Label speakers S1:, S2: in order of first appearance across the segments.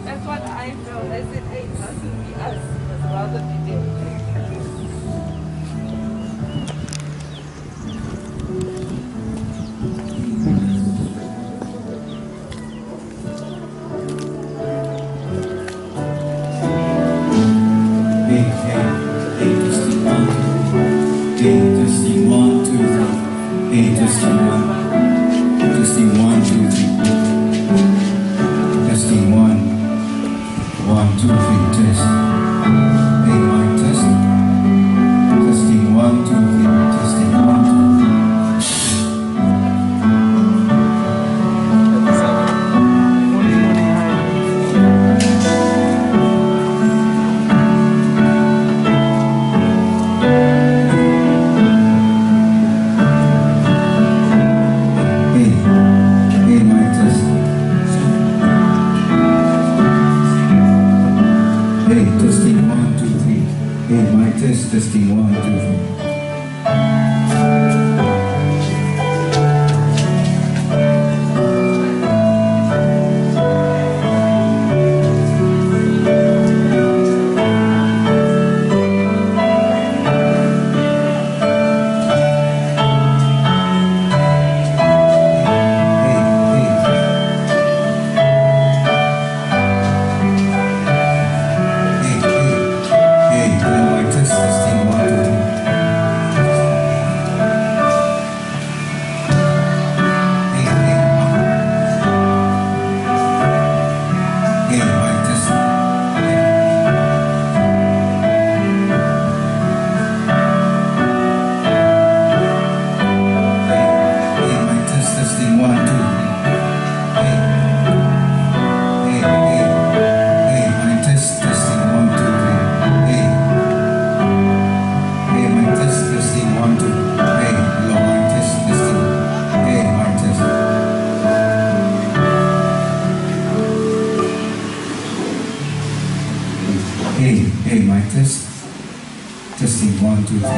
S1: That's what I felt. I said, hey, it mustn't be us. It's rather be them.
S2: Testing 1, 2, 3. Hey, testing 1. Testing 1, 2, 3. Testing 1. 1, 2, 3. Test. Hey, mic test. Testing 1, 2, 3. Testing 1, 2, 3. Testing 1, 2, 3. Hey, mic test. Testing 1, 2, 3.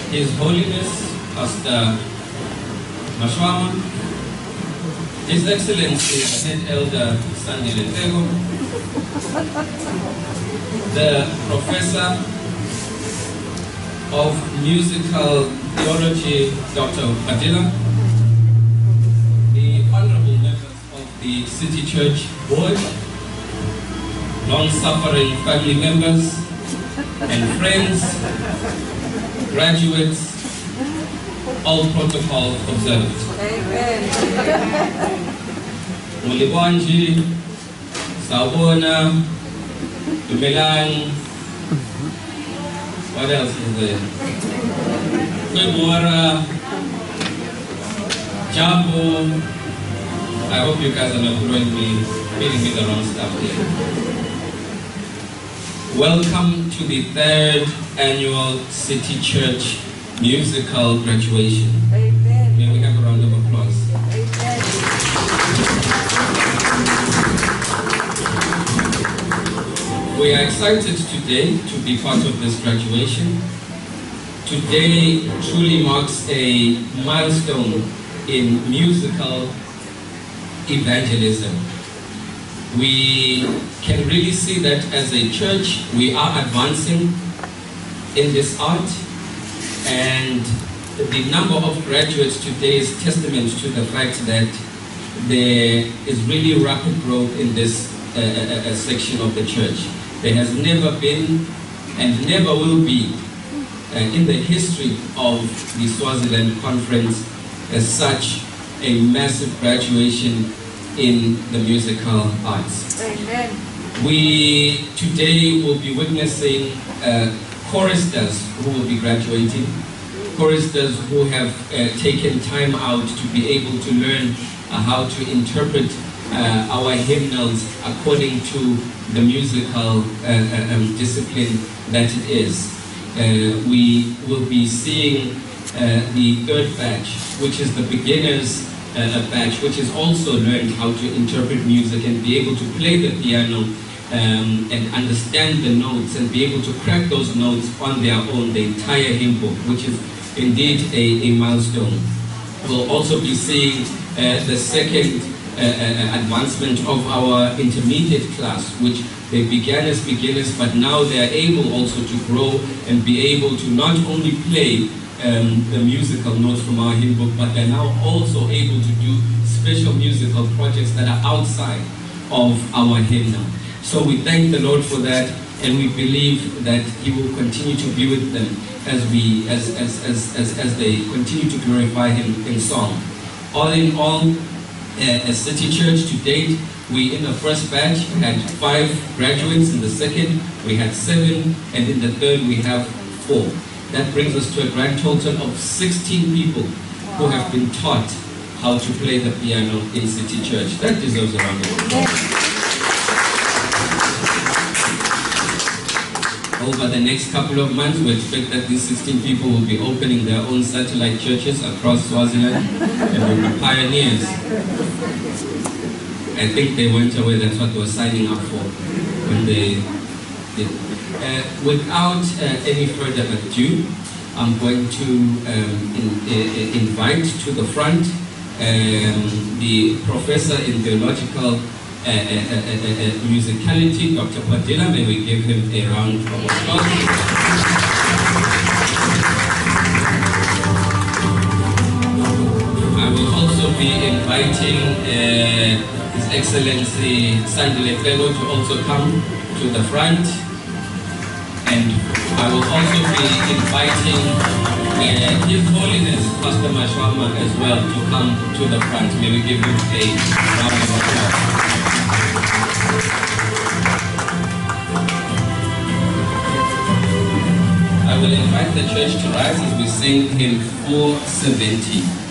S3: His Holiness Pastor Mashwama, His Excellency Head Elder Sandy Letego, the Professor of Musical Theology, Dr. Padilla, the Honorable Members of the City Church Board, long-suffering family members and friends, graduates, all protocol observed.
S1: Amen.
S3: Mulibwanji, Sawona, Dumelang, what else is there? Kwemora, Jabo, I hope you guys are not feeding me the wrong stuff here. Welcome to the 3rd annual City Church musical graduation.
S1: Amen.
S3: May we have a round of applause.
S1: Amen.
S3: We are excited today to be part of this graduation. Today truly marks a milestone in musical evangelism. We can really see that as a church we are advancing in this art, and the number of graduates today is testament to the fact that there is really rapid growth in this section of the church. There has never been and never will be in the history of the Swaziland Conference as such a massive graduation in the musical arts.
S1: Amen.
S3: We today will be witnessing choristers who will be graduating, choristers who have taken time out to be able to learn how to interpret our hymnals according to the musical discipline that it is. We will be seeing the 3rd batch, which is the beginners batch, which has also learned how to interpret music and be able to play the piano and understand the notes and be able to crack those notes on their own, the entire hymn book, which is indeed a milestone. We'll also be seeing the 2nd advancement of our intermediate class, which they began as beginners, but now they are able also to grow and be able to not only play the musical notes from our hymn book, but they're now also able to do special musical projects that are outside of our hymnal. So we thank the Lord for that, and we believe that He will continue to be with them as they continue to glorify Him in song. All in all, as City Church to date, we in the 1st batch had 5 graduates, in the 2nd we had 7, and in the 3rd we have 4. That brings us to a grand total of 16 people who have been taught how to play the piano in City Church. That deserves a round of applause. Over the next couple of months, we expect that these 16 people will be opening their own satellite churches across Swaziland and will be pioneers. I think they went away, that's what they were signing up for when they did. Without any further ado, I'm going to invite to the front the Professor in Theological Musicality, Dr. Padilla. May we give him a round of applause. I will also be inviting His Excellency Sandile Fellow to also come to the front. And I will also be inviting His Holiness Pastor Mashwama as well to come to the front. May we give him a round of applause. I will invite the church to rise as we sing hymn 470.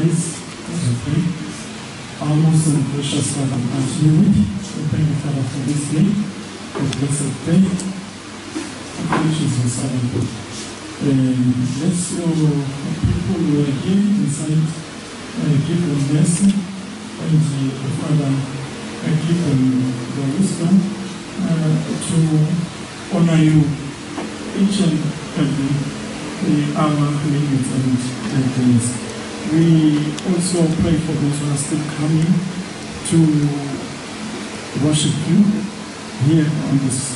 S4: rise and pray. Our most and precious Father, we thank you, Father, for this day, for blessed day, which is your servant. Bless your people who are here inside, give them mercy, and Father, give them the wisdom to honor you each and every hour, minute, and days. We also pray for those who are still coming to worship you here on this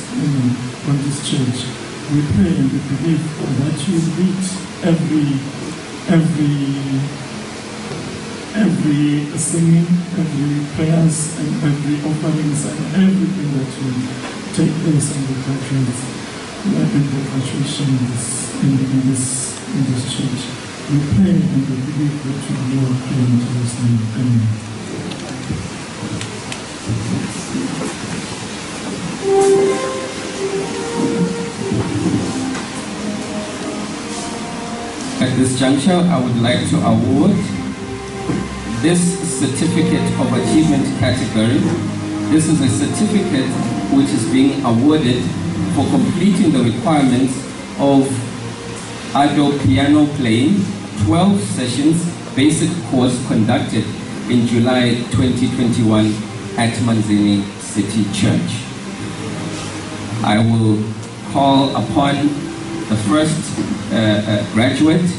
S4: church. We pray and we believe that you meet every singing, every prayers, and every offerings, and everything that will take place in the graduation in this church. We pray and we believe that you will pray in Jesus' name. Amen.
S3: At this juncture, I would like to award this certificate of achievement category. This is a certificate which is being awarded for completing the requirements of Oido piano playing, 12 sessions, basic course conducted in July 2021 at Manzini City Church. I will call upon the first graduate,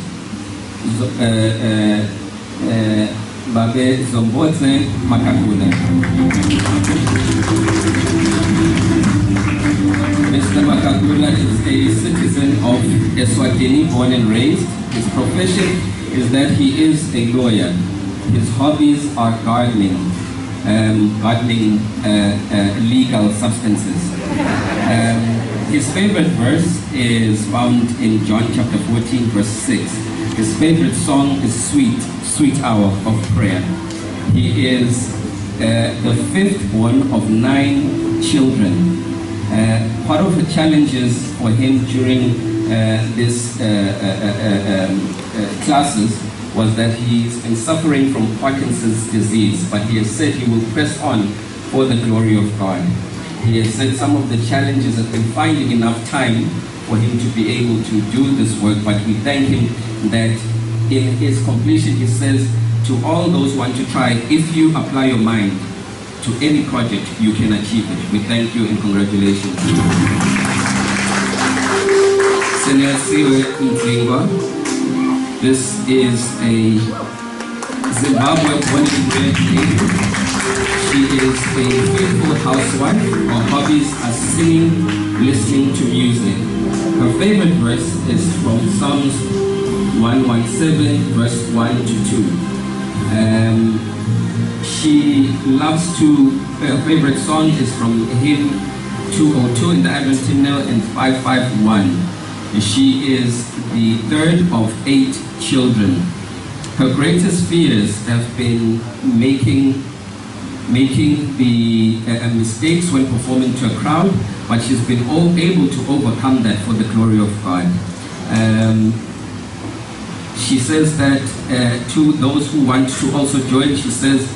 S3: Babe Zombotse Makakula. Mr. Makakula is a citizen of Eswatini, born and raised. His profession is that he is a lawyer. His hobbies are gardening, legal substances. His favorite verse is found in John chapter 14, verse 6. His favorite song is Sweet Hour of Prayer. He is the fifth born of 9 children. Part of the challenges for him during this classes was that he's been suffering from Parkinson's disease, but he has said he will press on for the glory of God. He has said some of the challenges have been finding enough time for him to be able to do this work, but we thank him that in his completion, he says to all those who want to try, if you apply your mind to any project, you can achieve it. We thank you and congratulations. Senior Siwe Mtlingwa. This is a Zimbabwe born and bred lady. She is a faithful housewife. Her hobbies are singing, listening to music. Her favorite verse is from Psalms 117, verse 1 to 2. She loves to, her favorite song is from hymn 202 in the Adventine and 551. She is the third of 8 children. Her greatest fears have been making the mistakes when performing to a crowd, but she's been able to overcome that for the glory of God. She says that to those who want to also join, she says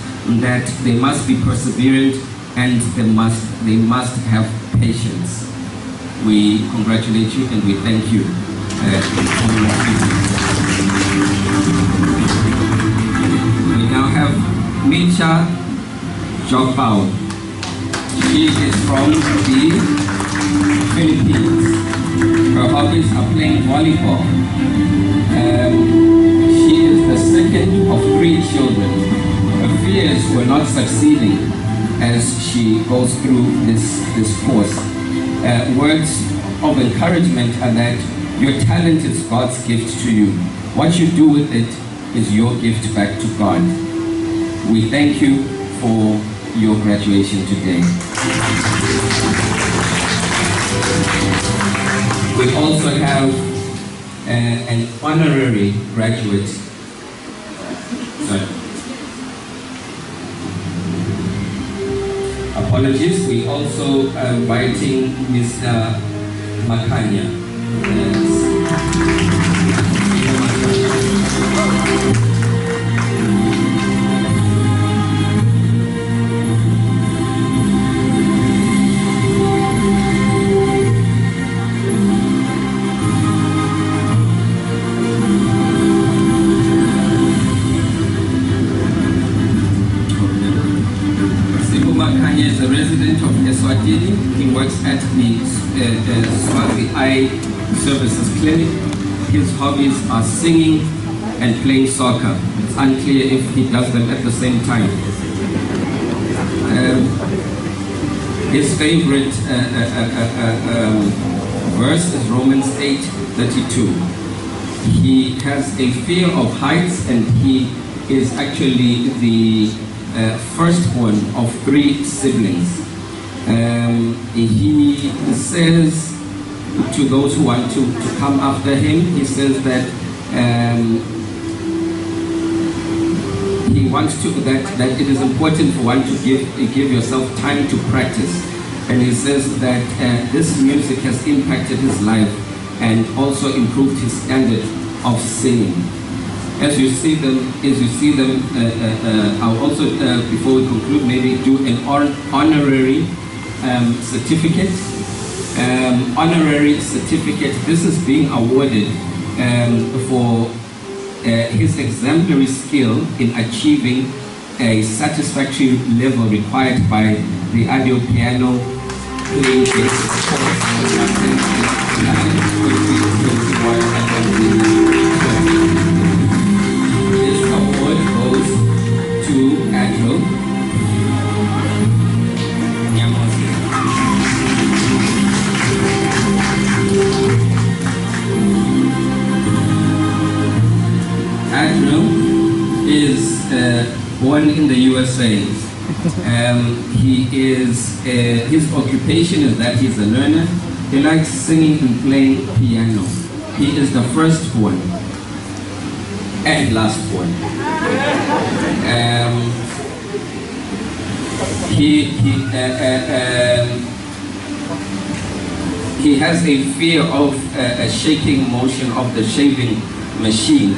S3: that they must be perseverant and they must have patience. We congratulate you and we thank you. We now have Micha Jogbao. She is from the Philippines. Her hobbies are playing volleyball. She is the second of 3 children. Her fears were not succeeding as she goes through this course. Words of encouragement are that your talent is God's gift to you. What you do with it is your gift back to God. We thank you for your graduation today. We also have an honorary graduate. Sorry. Apologies, we also are inviting Mr. Makanya. eye services clinic. His hobbies are singing and playing soccer. It's unclear if he does them at the same time. His favorite verse is Romans 8:32. He has a fear of heights, and he is actually the firstborn of 3 siblings. He says to those who want to come after him, he says that he wants to that it is important for one to give yourself time to practice, and he says that this music has impacted his life and also improved his standard of singing. As you see them, I'll also before we conclude, maybe do an honorary certificate. Honorary certificate. This is being awarded for his exemplary skill in achieving a satisfactory level required by the audio piano playing This award goes to Andrew. Andrew is born in the USA. His occupation is that he's a learner. He likes singing and playing piano. He is the firstborn and lastborn. He has a fear of a shaking motion of the shaving machine,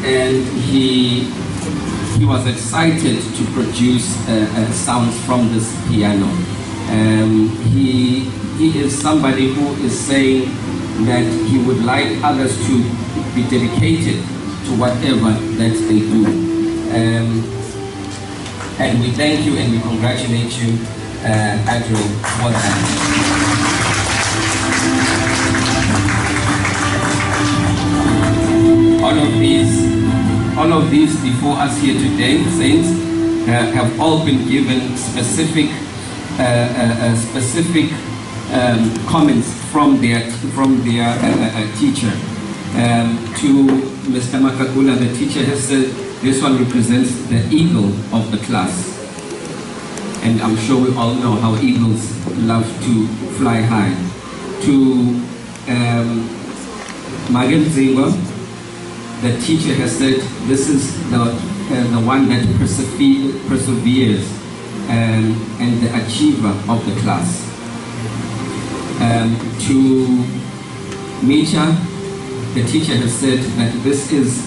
S3: and he was excited to produce sounds from this piano. He is somebody who is saying that he would like others to be dedicated to whatever that they do. And we thank you and we congratulate you, Andrew, for that. All of these before us here today, saints, have all been given specific comments from their teacher. To Mr. Makakula, the teacher has said this one represents the eagle of the class. And I'm sure we all know how eagles love to fly high. To Magen Zingo, the teacher has said this is the one that perseveres and the achiever of the class. To Micha, the teacher has said that this is,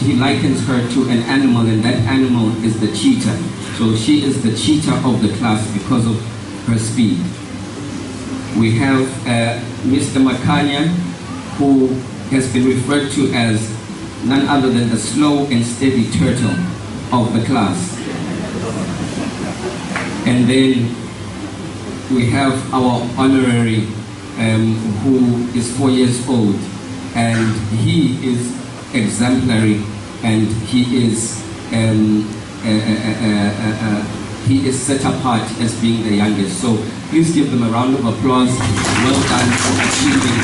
S3: he likens her to an animal, and that animal is the cheetah. So she is the cheetah of the class because of her speed. We have Mr. Makanya, who has been referred to as none other than the slow and steady turtle of the class. And then we have our honorary who is 4 years old, and he is exemplary, and he is set apart as being the youngest. So please give them a round of applause. Well done for achieving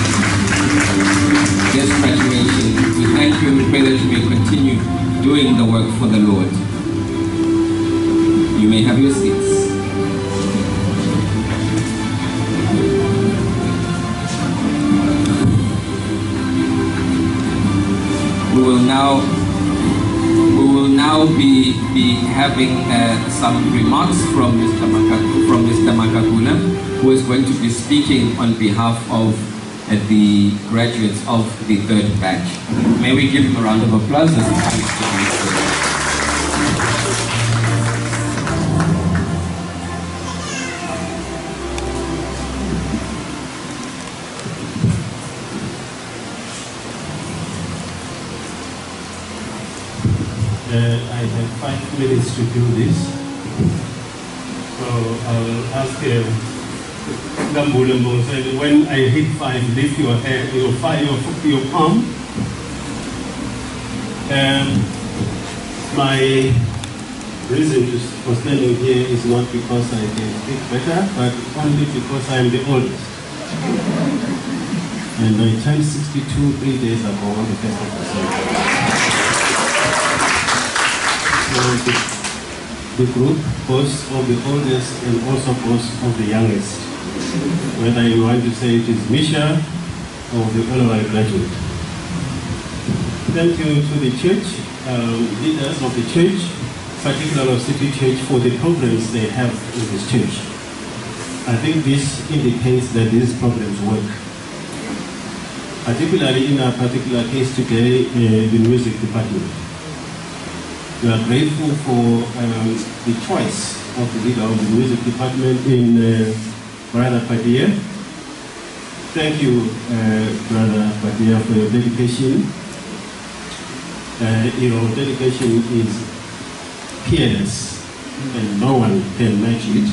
S3: this graduation. We thank you and we pray that you may continue doing the work for the Lord. You may have your seats. We will now be having some remarks from Mr. Makakula, who is going to be speaking on behalf of the graduates of the 3rd batch. May we give him a round of applause as he comes to
S5: I have 5 minutes to do this, so I will ask Gambule said, when I hit 5, lift your hand, your palm. My reason for standing here is not because I can speak better, but only because I am the oldest. And I turned 62 3 days ago on the 1st of December. So the group boasts of the oldest and also boasts of the youngest. Whether you want to say it is Misha or the honorary graduate. Thank you to the church, leaders of the church, particularly of City Church, for the programs they have in this church. I think this indicates that these programs work. Particularly in our particular case today, the music department. We are grateful for the choice of the leader of the music department in Brother Padilla. Thank you, Brother Padilla, for your dedication. Your dedication is peerless, and no one can match it.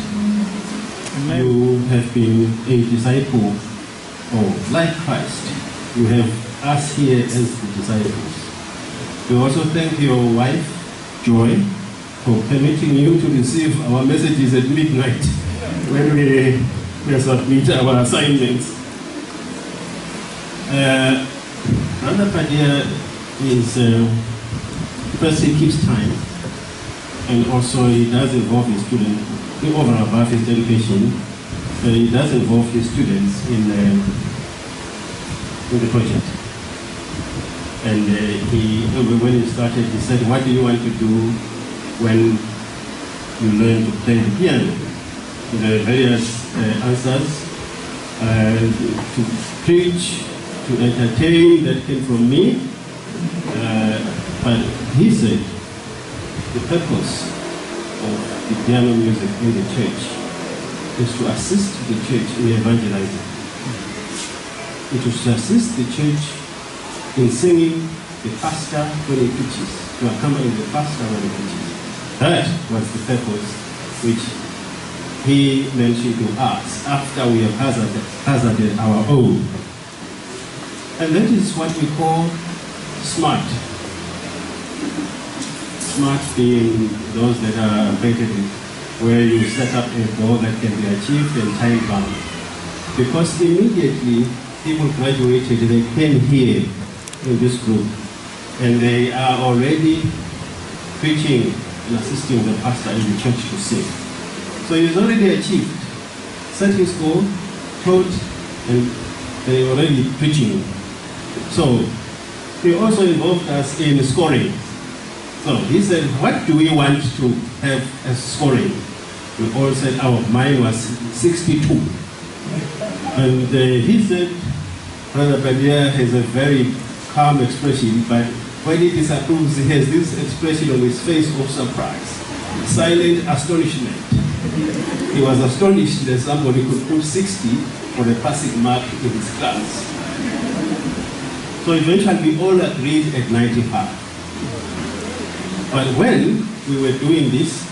S5: Amen. You have been a disciple, or like Christ, you have us here as the disciples. We also thank your wife, Joy, for permitting you to receive our messages at midnight when we submit our assignments. Brother Padilla is, first he keeps time, and also he does involve his students, over and above his dedication, he does involve his students in the project. And when he started, he said, what do you want to do when you learn to play the piano? The various answers, to preach, to entertain, that came from me. But he said, the purpose of the piano music in the church is to assist the church in evangelizing. It is to assist the church in singing the pastor when he preaches, to accompany the pastor when he preaches. That was the purpose which he mentioned to us after we have hazarded our own. And that is what we call SMART. SMART being those that are rated, where you set up a goal that can be achieved and time bound. Because immediately people graduated, they came here in this group, and they are already preaching and assisting the pastor in the church to sing. So he's already achieved, set his goal, taught, and they are already preaching. So he also involved us in scoring. So he said, what do we want to have as scoring? We all said our mine was 62. And he said, Brother Padilla has a very calm expression, but when he disapproves, he has this expression on his face of surprise, silent astonishment. He was astonished that somebody could put 60 for a passing mark in his class. So eventually we all agreed at 95. But when we were doing this,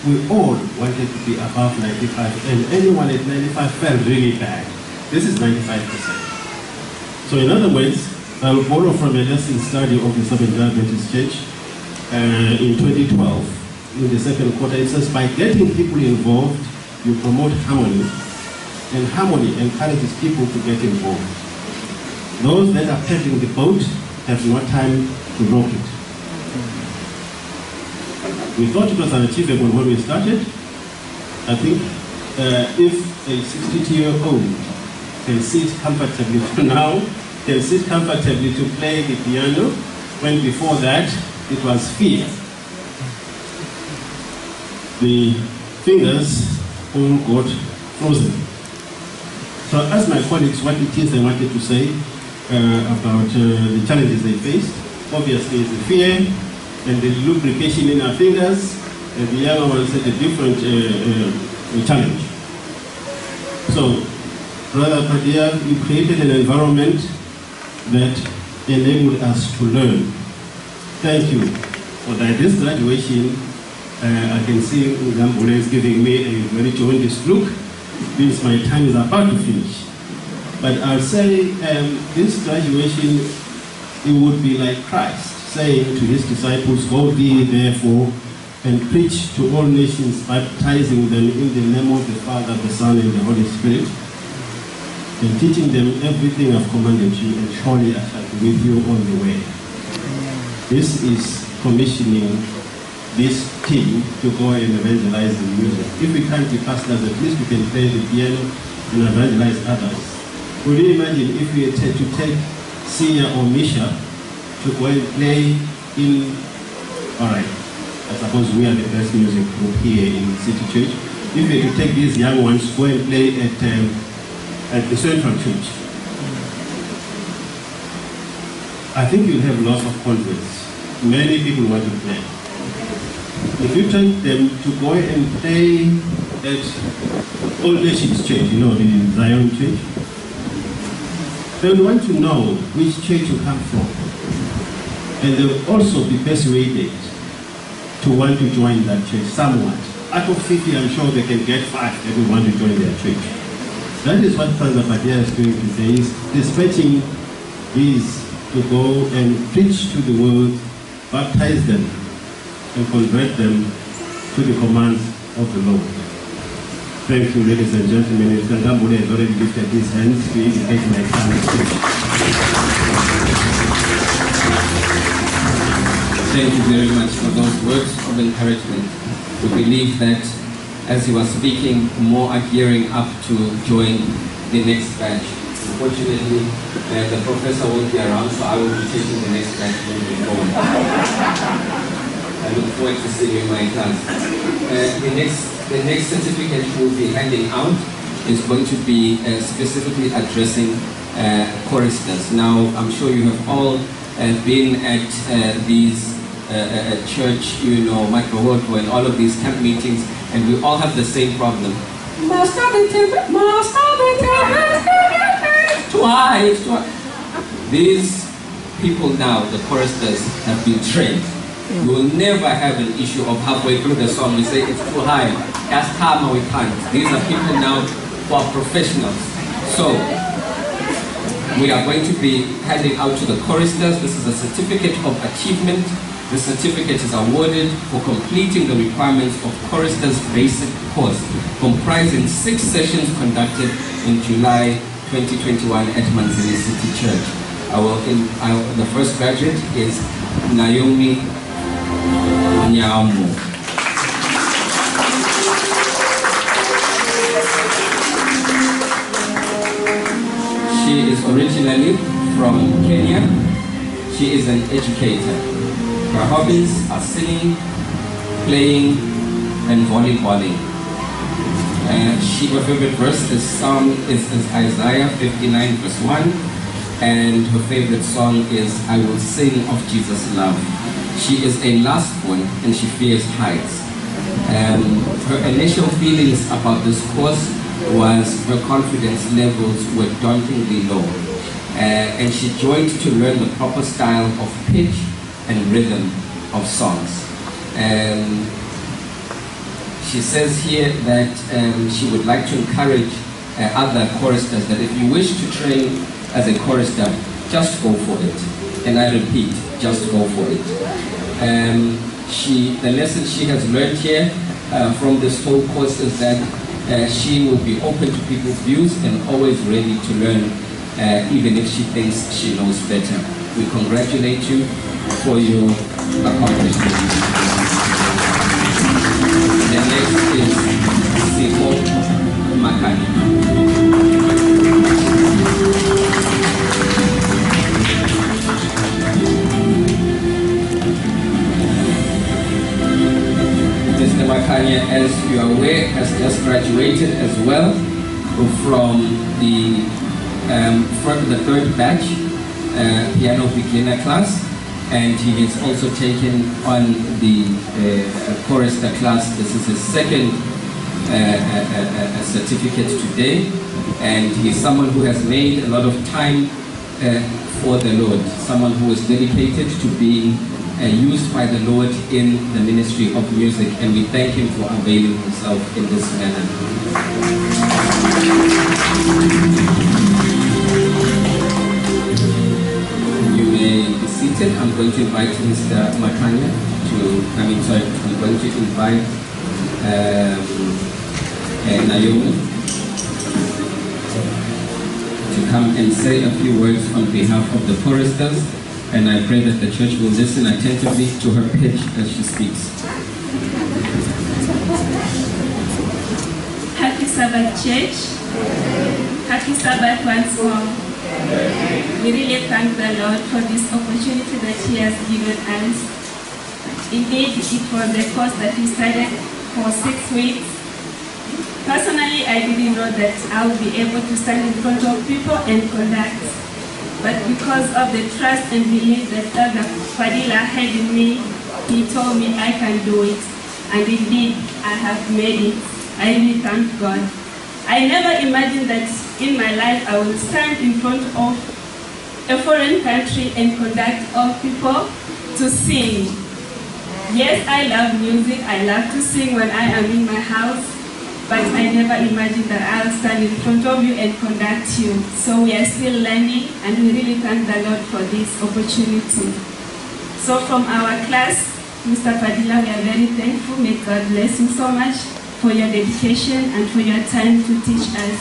S5: we all wanted to be above 95, and anyone at 95 felt really bad. This is 95%. So in other words, I'll borrow from a lesson study of the Seventh-day Adventist Church in 2012. In the second quarter, it says, by getting people involved, you promote harmony, and harmony encourages people to get involved. Those that are paddling the boat have no time to rock it. We thought it was unachievable when we started. I think if a 62-year-old can sit comfortably to now, can sit comfortably to play the piano, when before that it was fear. The fingers all got frozen. So as my colleagues, what it is they wanted to say about the challenges they faced, obviously is the fear and the lubrication in our fingers, and the other one said a different challenge. So, Brother Padilla, you created an environment that enabled us to learn. Thank you for that. This graduation, I can see Ngambule is giving me a very jaundiced look. It means my time is about to finish. But I'll say this graduation, it would be like Christ saying to his disciples, "Go ye therefore and preach to all nations, baptizing them in the name of the Father, the Son, and the Holy Spirit, and teaching them everything I've commanded you, and surely I shall be with you all the way." This is commissioning this team to go and evangelize the music. If we can't be pastors, at least we can play the piano and evangelize others. Could you imagine if we had to take Sia or Misha to go and play in, all right, I suppose we are the best music group here in City Church. If we had to take these young ones to go and play at the Central Church, I think you'll have lots of converts. Many people want to play. If you take them to go and play at Old Nations Church, you know, the Zion Church, they will want to know which church you come from. And they will also be persuaded to want to join that church somewhat. Out of 50, I'm sure they can get 5 that will want to join their church. That is what Father Badia is doing today, is dispatching these to go and preach to the world, baptize them, and convert them to the commands of the Lord. Thank you, ladies and gentlemen. If Gambule has already lifted his hands to indicate my time to speak.
S3: Thank you very much for those words of encouragement. We believe that as he was speaking, more are gearing up to join the next batch. Unfortunately, the professor won't be around, so I will be taking the next batch moving forward. I look forward to seeing you in my class. The next certificate we'll be handing out is going to be specifically addressing choristers. Now, I'm sure you have all been at these church, you know, Microhoto and all of these camp meetings, and we all have the same problem. Too high. These people now, the choristers, have been trained. We will never have an issue of halfway through the song we say it's too high. That's karma, we can't. These are people now who are professionals. So we are going to be handing out to the choristers. This is a certificate of achievement. The certificate is awarded for completing the requirements of choristers basic course, comprising 6 sessions conducted in July 2021 at Manzini City Church. The first graduate is Naomi Nyamu. She is originally from Kenya. She is an educator. Her hobbies are singing, playing, and volleyballing. Her favorite verse is Isaiah 59 verse 1, and her favorite song is I Will Sing of Jesus' Love. She is a lastborn and she fears heights. Her initial feelings about this course was her confidence levels were dauntingly low, and she joined to learn the proper style of pitch and rhythm of songs. She says here that she would like to encourage other choristers that if you wish to train as a chorister, just go for it. And I repeat, just go for it. The lesson she has learned here from this whole course is that she will be open to people's views and always ready to learn, even if she thinks she knows better. We congratulate you for your accomplishment. The next is Siko Makani. Mr. Makani, as you are aware, has just graduated as well from the third batch piano beginner class, and he has also taken on the chorister class. This is his second certificate today, and he's someone who has made a lot of time for the Lord, someone who is dedicated to being used by the Lord in the ministry of music, and we thank him for availing himself in this manner. You may be seated. I'm going to invite Mr. Matanya to come in. Sorry, I'm going to invite Naomi to come and say a few words on behalf of the choristers, and I pray that the church will listen attentively to her pitch as she speaks.
S6: Happy Sabbath, church. Happy Sabbath once more. We really thank the Lord for this opportunity that He has given us. Indeed, it was a course that we started for 6 weeks. Personally, I didn't know that I would be able to stand in front of people and conduct. But because of the trust and belief that Elder Fadila had in me, he told me I can do it. And indeed, I have made it. I really thank God. I never imagined that in my life I will stand in front of a foreign country and conduct all people to sing. Yes, I love music. I love to sing when I am in my house. But I never imagined that I'll stand in front of you and conduct you. So we are still learning, and we really thank the Lord for this opportunity. So from our class, Mr. Fadila, we are very thankful. May God bless you so much for your dedication and for your time to teach us.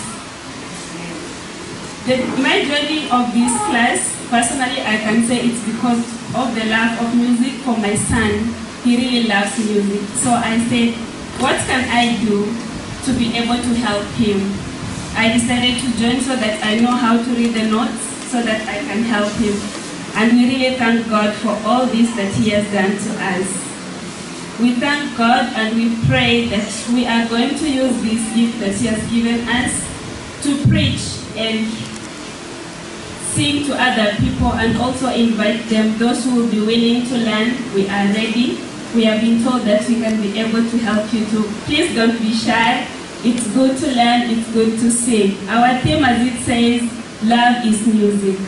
S6: My journey of this class, personally, I can say it's because of the love of music for my son. He really loves music. So I said, what can I do to be able to help him? I decided to join so that I know how to read the notes so that I can help him. And we really thank God for all this that He has done to us. We thank God and we pray that we are going to use this gift that He has given us to preach and sing to other people and also invite them, those who will be willing to learn. We are ready. We have been told that we can be able to help you too. Please don't be shy. It's good to learn, it's good to sing. Our theme, as it says, love is music.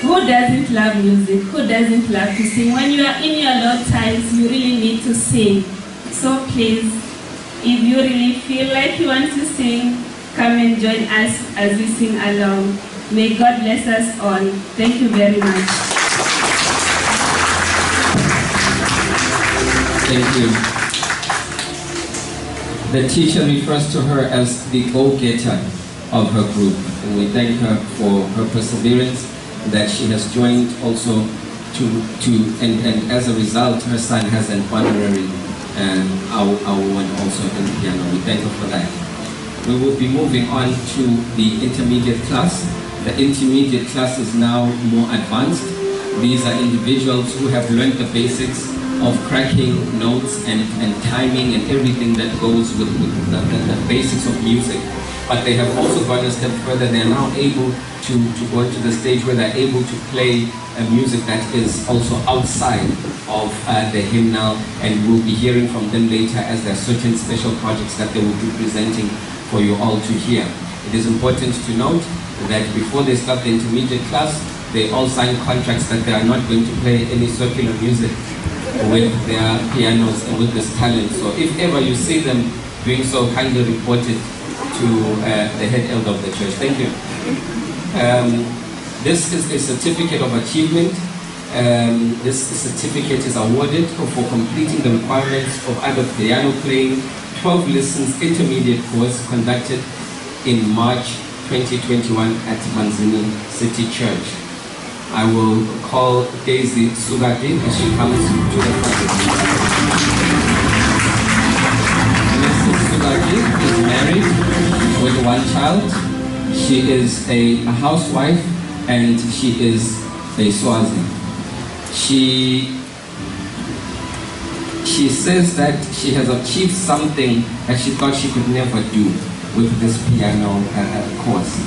S6: Who doesn't love music? Who doesn't love to sing? When you are in your low times, you really need to sing. So please, if you really feel like you want to sing, come and join us as we sing along. May God bless us all. Thank you very much.
S3: Thank you. The teacher refers to her as the go-getter of her group, and we thank her for her perseverance that she has joined also and as a result her son has an honorary award also in piano. We thank her for that. We will be moving on to the intermediate class. The intermediate class is now more advanced. These are individuals who have learned the basics of cracking notes and timing and everything that goes with the basics of music. But they have also gone a step further. They are now able to go to the stage where they're able to play music that is also outside of the hymnal, and we'll be hearing from them later as there are certain special projects that they will be presenting for you all to hear. It is important to note that before they start the intermediate class, they all sign contracts that they are not going to play any secular music with their pianos and with this talent. So if ever you see them doing so, kindly report it to the head elder of the church. Thank you. This is a certificate of achievement. This certificate is awarded for completing the requirements of adult piano playing, 12 lessons intermediate course conducted in March 2021 at Manzini City Church. I will call Daisy Sugati as she comes to the front. Mrs. Sugati is married with 1 child. She is a housewife and she is a Swazi. She says that she has achieved something that she thought she could never do with this piano course.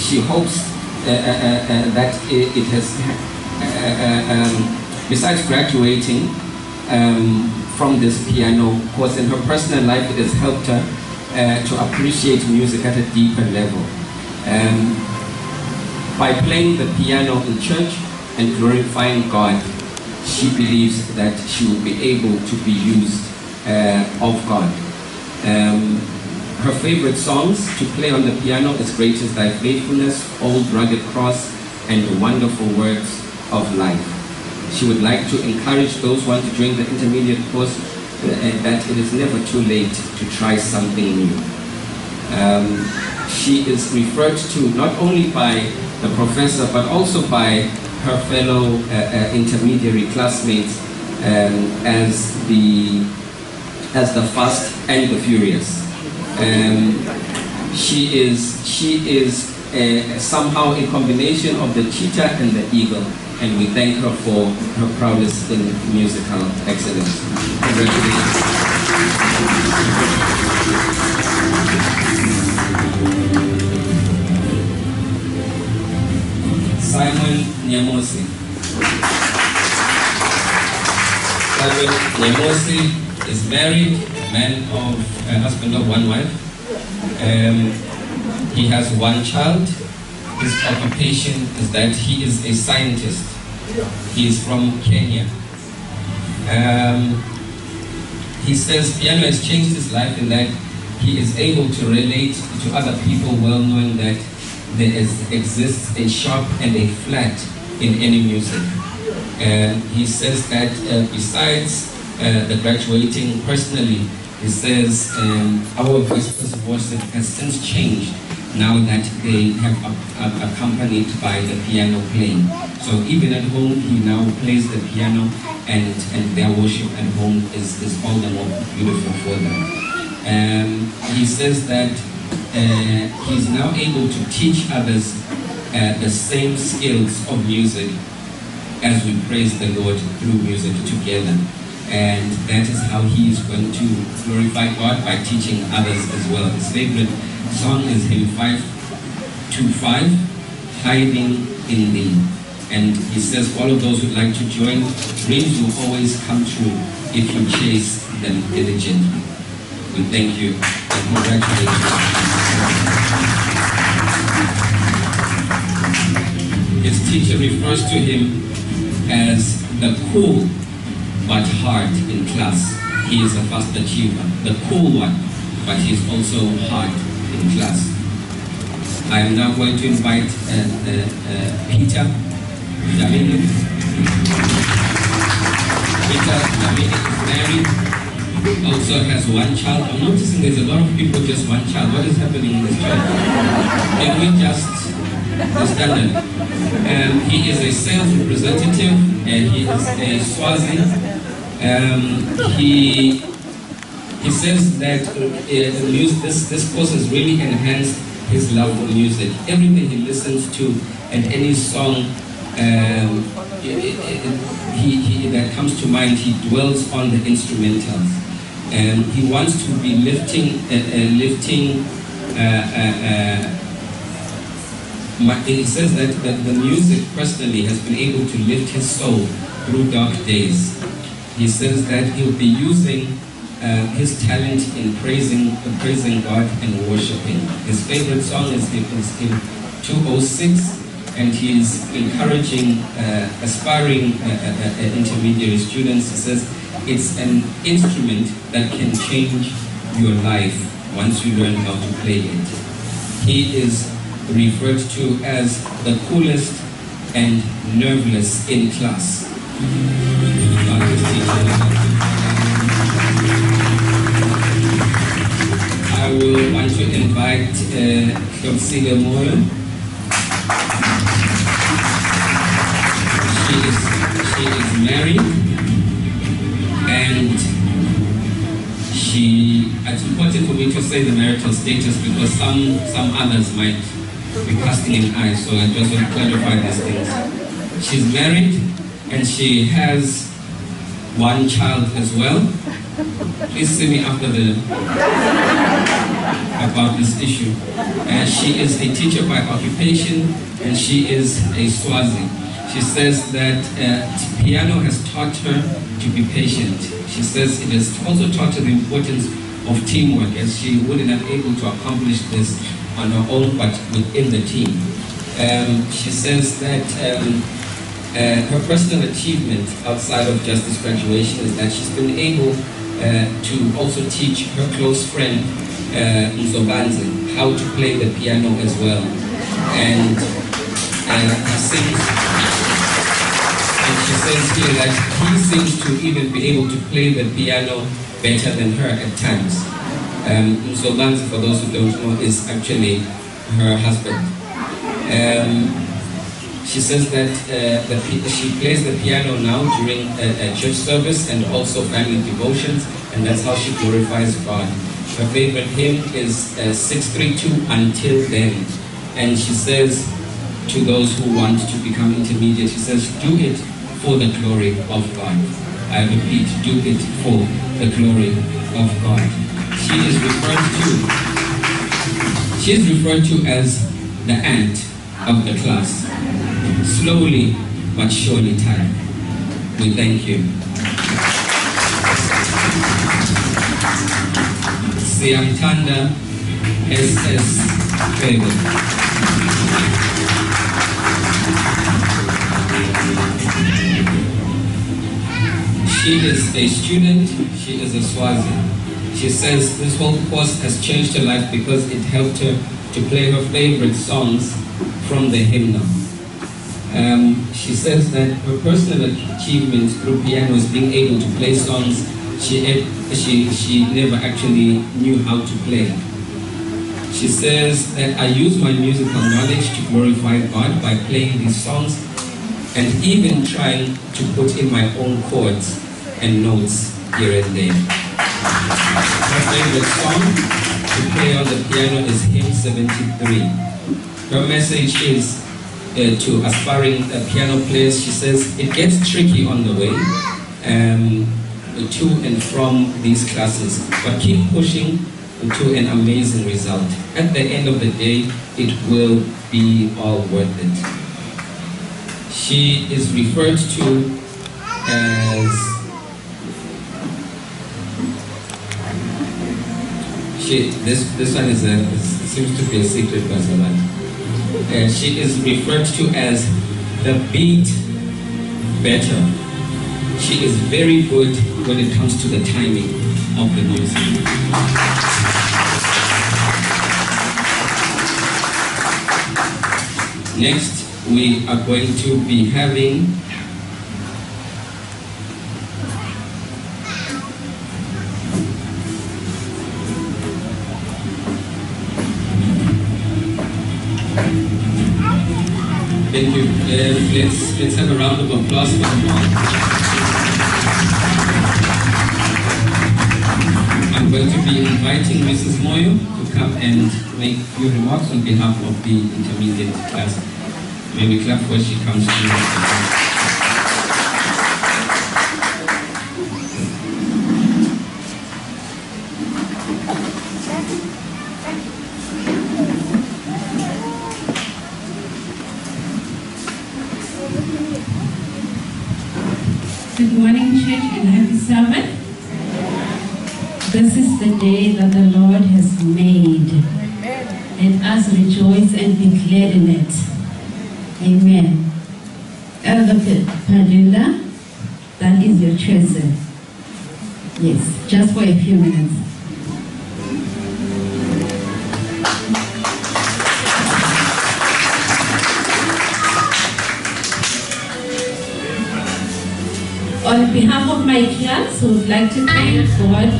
S3: She hopes that it has, besides graduating from this piano course in her personal life, it has helped her to appreciate music at a deeper level. By playing the piano in church and glorifying God, she believes that she will be able to be used of God. Her favorite songs to play on the piano is Great is Thy Faithfulness, Old Rugged Cross, and The Wonderful Words of Life. She would like to encourage those who want to join the intermediate course that it is never too late to try something new. She is referred to not only by the professor but also by her fellow intermediary classmates as the Fast and the Furious. She is somehow a combination of the cheetah and the eagle, and we thank her for her prowess in musical excellence. Congratulations. Simon Nyamosi. Simon Nyamosi is married, a husband of one wife. He has one child. His occupation is that he is a scientist. He is from Kenya. He says piano has changed his life in that he is able to relate to other people well, knowing that there exists a sharp and a flat in any music. He says that besides the graduating personally, he says our voices of worship has since changed now that they have accompanied by the piano playing. So even at home, he now plays the piano, and their worship at home is all the more beautiful for them. He says that he's now able to teach others the same skills of music as we praise the Lord through music together. And that is how he is going to glorify God, by teaching others as well. His favorite song is hymn 525, Hiding in Thee. And he says all of those who'd like to join, dreams will always come true if you chase them diligently. We thank you and congratulations. His teacher refers to him as the cool but hard in class. He is a fast achiever, the cool one, but he's also hard in class. I am now going to invite Peter Dominic. Peter Dominic is married, also has one child. I'm noticing there's a lot of people just one child. What is happening in this church? Can we just standard? He is a sales representative, and he is a Swazi. He says that this course has really enhanced his love for music. Everything he listens to and any song that comes to mind, he dwells on the instrumentals. He wants to be lifting. He says that the music personally has been able to lift his soul through dark days. He says that he'll be using his talent in praising God and worshiping. His favorite song is hymn 206, and he's encouraging aspiring intermediary students. He says it's an instrument that can change your life once you learn how to play it. He is referred to as the coolest and nerveless in class. I will want to invite Choristers Moyo. She is married, and it's important for me to say the marital status because some others might be casting an eye, so I just want to clarify these things. She's married, and she has one child as well. Please see me after about this issue. She is a teacher by occupation, and she is a Swazi. She says that piano has taught her to be patient. She says it has also taught her the importance of teamwork, as she wouldn't have been able to accomplish this on her own, but within the team. She says that her personal achievement outside of just this graduation is that she's been able to also teach her close friend Mzobanzi how to play the piano as well. And he sings, and she says here that he seems to even be able to play the piano better than her at times. Mzobanzi, for those who don't know, is actually her husband. She says that she plays the piano now during a church service and also family devotions, and that's how she glorifies God. Her favorite hymn is 632, Until Then. And she says to those who want to become intermediate, she says, do it for the glory of God. I repeat, do it for the glory of God. She is referred to as the ant of the class. Slowly but surely time. We thank you. Siyamthanda SS Favor. She is a student, she is a Swazi. She says this whole course has changed her life because it helped her to play her favorite songs from the hymnal. She says that her personal achievement through piano is being able to play songs she never actually knew how to play. She says that I use my musical knowledge to glorify God by playing these songs and even trying to put in my own chords and notes here and there. Her favorite song to play on the piano is hymn 73. Her message is to aspiring piano players. She says it gets tricky on the way to and from these classes, but keep pushing to an amazing result. At the end of the day, it will be all worth it. She is referred to as this one seems to be a secret person. She is referred to as the beat better. She is very good when it comes to the timing of the music. Next, we are going to be having thank you. Let's have a round of applause for them all. I'm going to be inviting Mrs. Moyo to come and make a few remarks on behalf of the intermediate class. May we clap when she comes to
S7: Good morning, church, and happy Sabbath. This is the day that the Lord has made. Let us rejoice and be glad in it. Amen. Elder Padilla, that is your choice. Yes, just for a few minutes. On behalf of my class, I would like to thank God.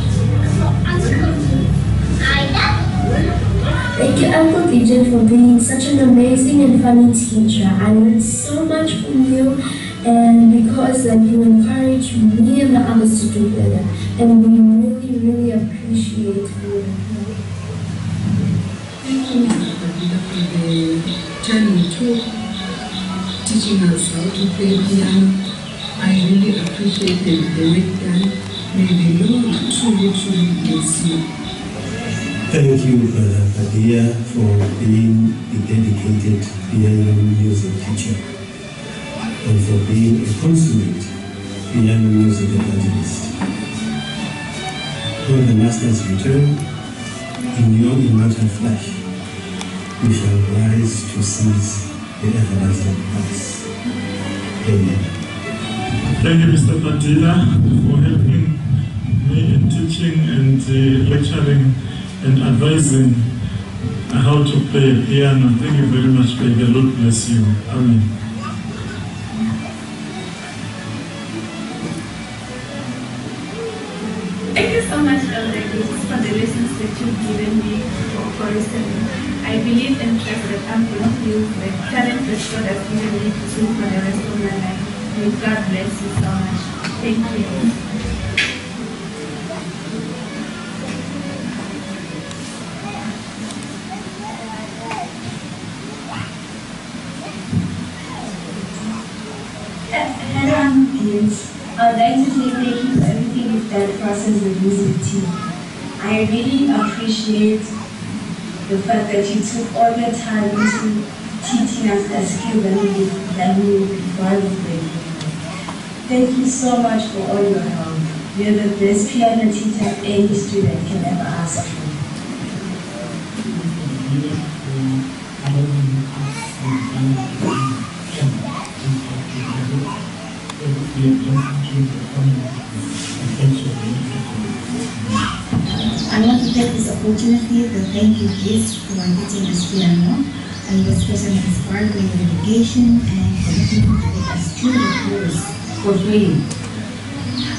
S8: Thank you, Uncle DJ, for being such an amazing and funny teacher. I learned so much from you, and because you encourage me and the others to do better, and we really, really appreciate you.
S9: Thank you, Mr. Padilla, for the time you took teaching us how to play piano. I really appreciated the work done. May the Lord truly bless you.
S5: Thank you, Brother Padilla, for being a dedicated piano music teacher and for being a consummate piano music evangelist. When the Master's return, in your immortal flesh, we shall rise to seize the everlasting prize. Amen.
S4: Thank you, Mr. Padilla, for helping me in teaching and lecturing and advising how to play piano. Thank you very much, baby. The Lord bless you. Amen.
S6: Thank you so much, Elder Gibbs, for the lessons that you've given me for choristering. I believe and trust that I'm going to use the talent that God has given me to sing for the rest of my life. May God bless you so much. Thank you.
S10: I'd like to say thank you for everything you've done for us as a music team. I really appreciate the fact that you took all the time into teaching us the skill that we will be valuable. Thank you so much for all your help. You're the best piano teacher any student can ever ask for.
S11: I want to take this opportunity to thank you, Gibbs, for teaching us piano, and especially inspired by your dedication and commitment to take us through the course for free.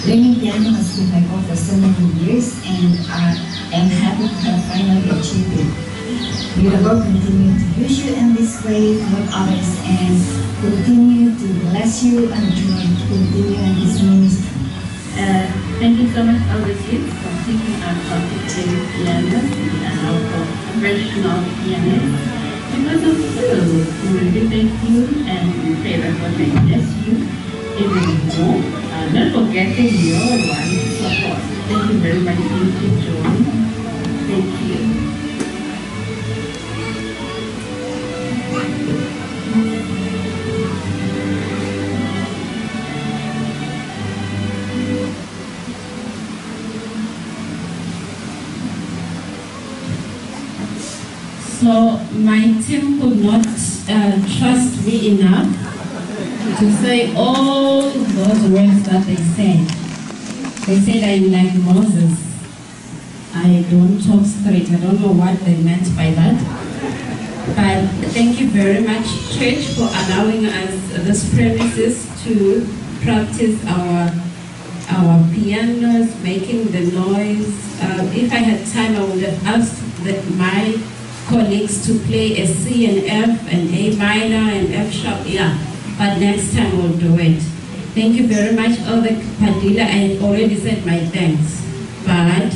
S11: Learning piano has been my goal for so many years, and I am happy to have finally achieved it. May the Lord continue to use you in this way to help others and continue to bless you and to continue in this ministry.
S7: Thank you so much, Elder Gibbs, for teaching us how to play piano and how professional pianist. Because of you, we really thank you and we pray that God may bless you even more. Not forgetting your one support. Thank you very much for your joy. Thank you. So my team could not trust me enough to say all those words that they said. They said I'm like Moses. I don't talk straight. I don't know what they meant by that. But thank you very much, church, for allowing us this premises to practice our pianos, making the noise. If I had time, I would have asked my colleagues to play a C and F and A minor and F sharp, yeah. But next time we'll do it. Thank you very much, Elder Padilla. I already said my thanks. But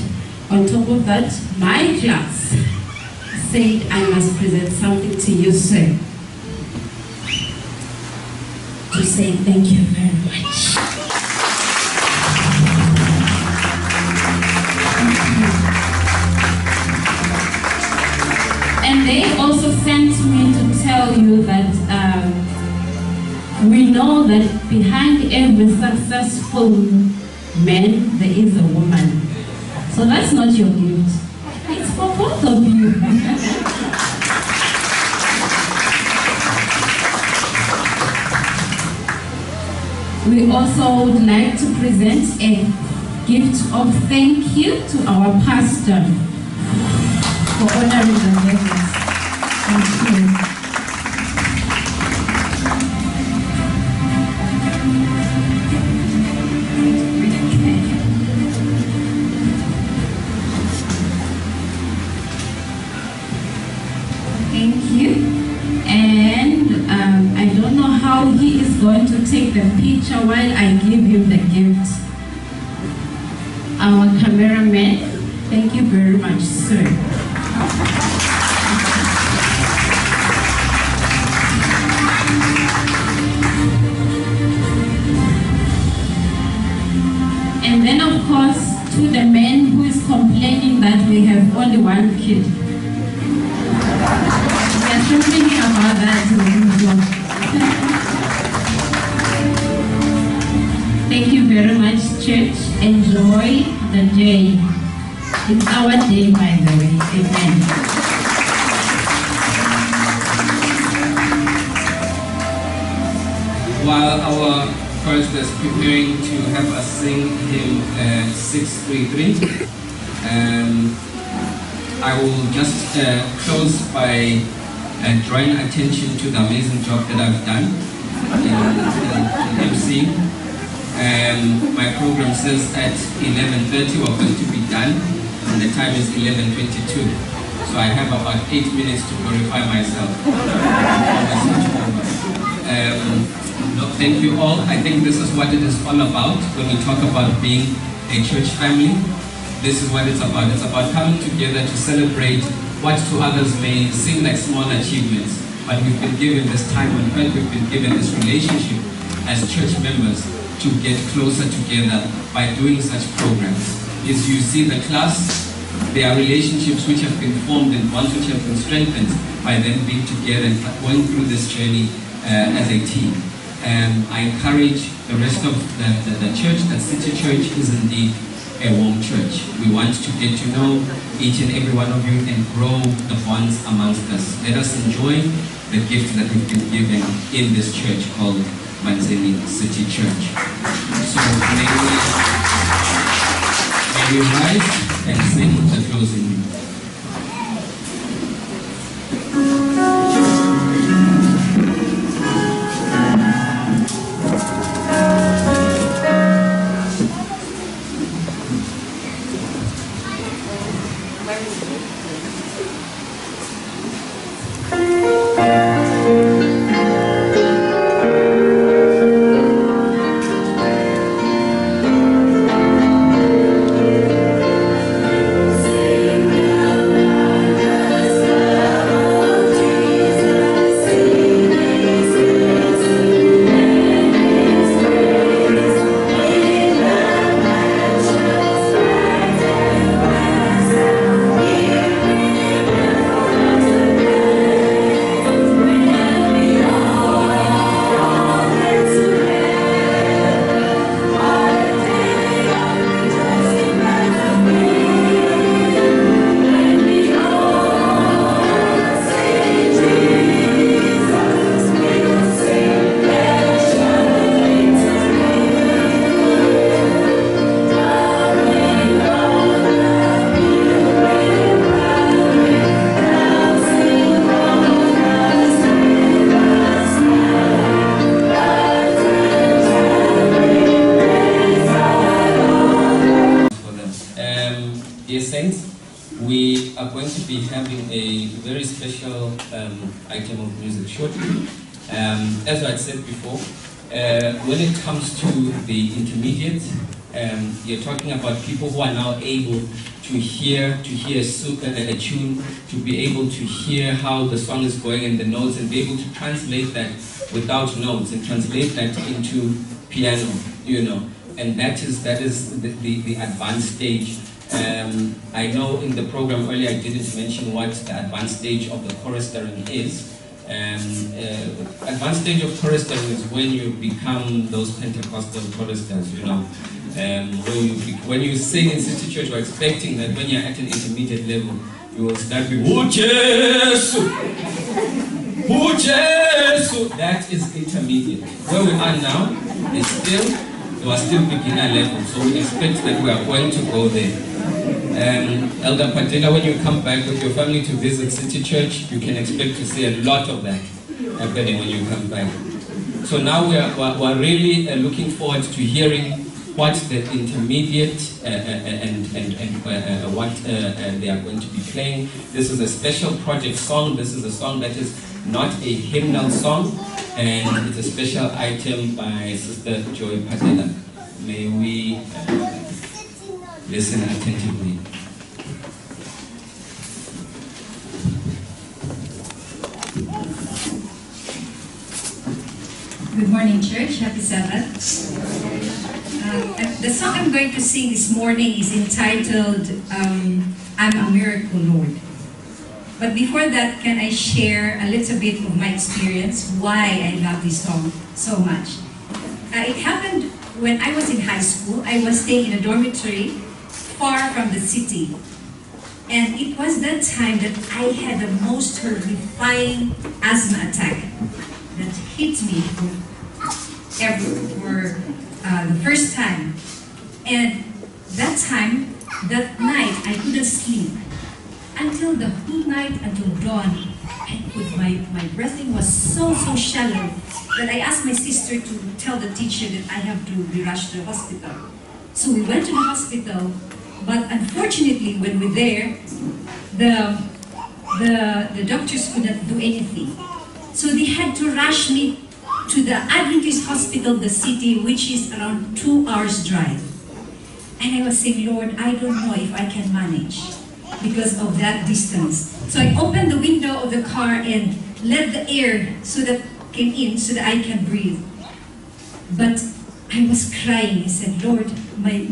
S7: on top of that, my class said I must present something to you, sir. To say thank you very much. And they also sent me to tell you that we know that behind every successful man, there is a woman. So that's not your gift. It's for both of you. We also would like to present a gift of thank you to our pastor for honoring the ladies. Thank you. Thank you. And I don't know how he is going to take the picture while I give him the gift. Our cameraman, thank you very much, sir. And then, of course, to the man who is complaining that we have only one kid. We are thinking about that. Thank you very much, church. Enjoy the day. It's our day, by the way. Amen.
S3: While our choristers preparing to have us sing hymn 633. I will just close by drawing attention to the amazing job that I've done in MC. My program says at 11:30 we're going to be done, and the time is 11:22. So I have about 8 minutes to glorify myself. Thank you all. I think this is what it is all about when we talk about being a church family. This is what it's about. It's about coming together to celebrate what to others may seem like small achievements, but we've been given this time on earth, we've been given this relationship as church members to get closer together by doing such programs. As you see the class, there are relationships which have been formed and ones which have been strengthened by them being together and going through this journey as a team. I encourage the rest of the church that City Church is indeed a warm church. We want to get to know each and every one of you and grow the bonds amongst us. Let us enjoy the gift that we've been given in this church called Manzini City Church. So may we rise and sing the closing hymn. We are going to be having a very special item of music shortly. As I said before, when it comes to the intermediate, you're talking about people who are now able to hear a tune, to be able to hear how the song is going and the notes, and be able to translate that without notes and translate that into piano, you know. And that is the advanced stage. I know in the program earlier I didn't mention what the advanced stage of the choristering is. Advanced stage of choristering is when you become those Pentecostal choristers, you know. When you sing in City Church, we're expecting that when you're at an intermediate level, you will start with "Oh Jesus! Oh Jesus!" That is intermediate. Where we are now is we are still beginner level, so we expect that we are going to go there. Elder Patela, when you come back with your family to visit City Church, you can expect to see a lot of that happening when you come back. So now we're really looking forward to hearing what the intermediate and what they are going to be playing. This is a special project song. This is a song that is not a hymnal song, and it's a special item by Sister Joy Patela. May we listen attentively.
S12: Good morning, church. Happy Sabbath. The song I'm going to sing this morning is entitled I'm a Miracle Lord. But before that, can I share a little bit of my experience, why I love this song so much. It happened when I was in high school. I was staying in a dormitory far from the city. And it was that time that I had the most horrifying asthma attack that hit me ever for the first time. And that night, I couldn't sleep until the whole night, until dawn. My breathing was so shallow that I asked my sister to tell the teacher that I have to be rushed to the hospital. So we went to the hospital, but unfortunately, when we're there, the doctors couldn't do anything. So they had to rush me to the Adventist hospital, the city, which is around 2 hours drive. And I was saying, Lord, I don't know if I can manage because of that distance. So I opened the window of the car and let the air so that came in so that I can breathe. But I was crying. I said, Lord, my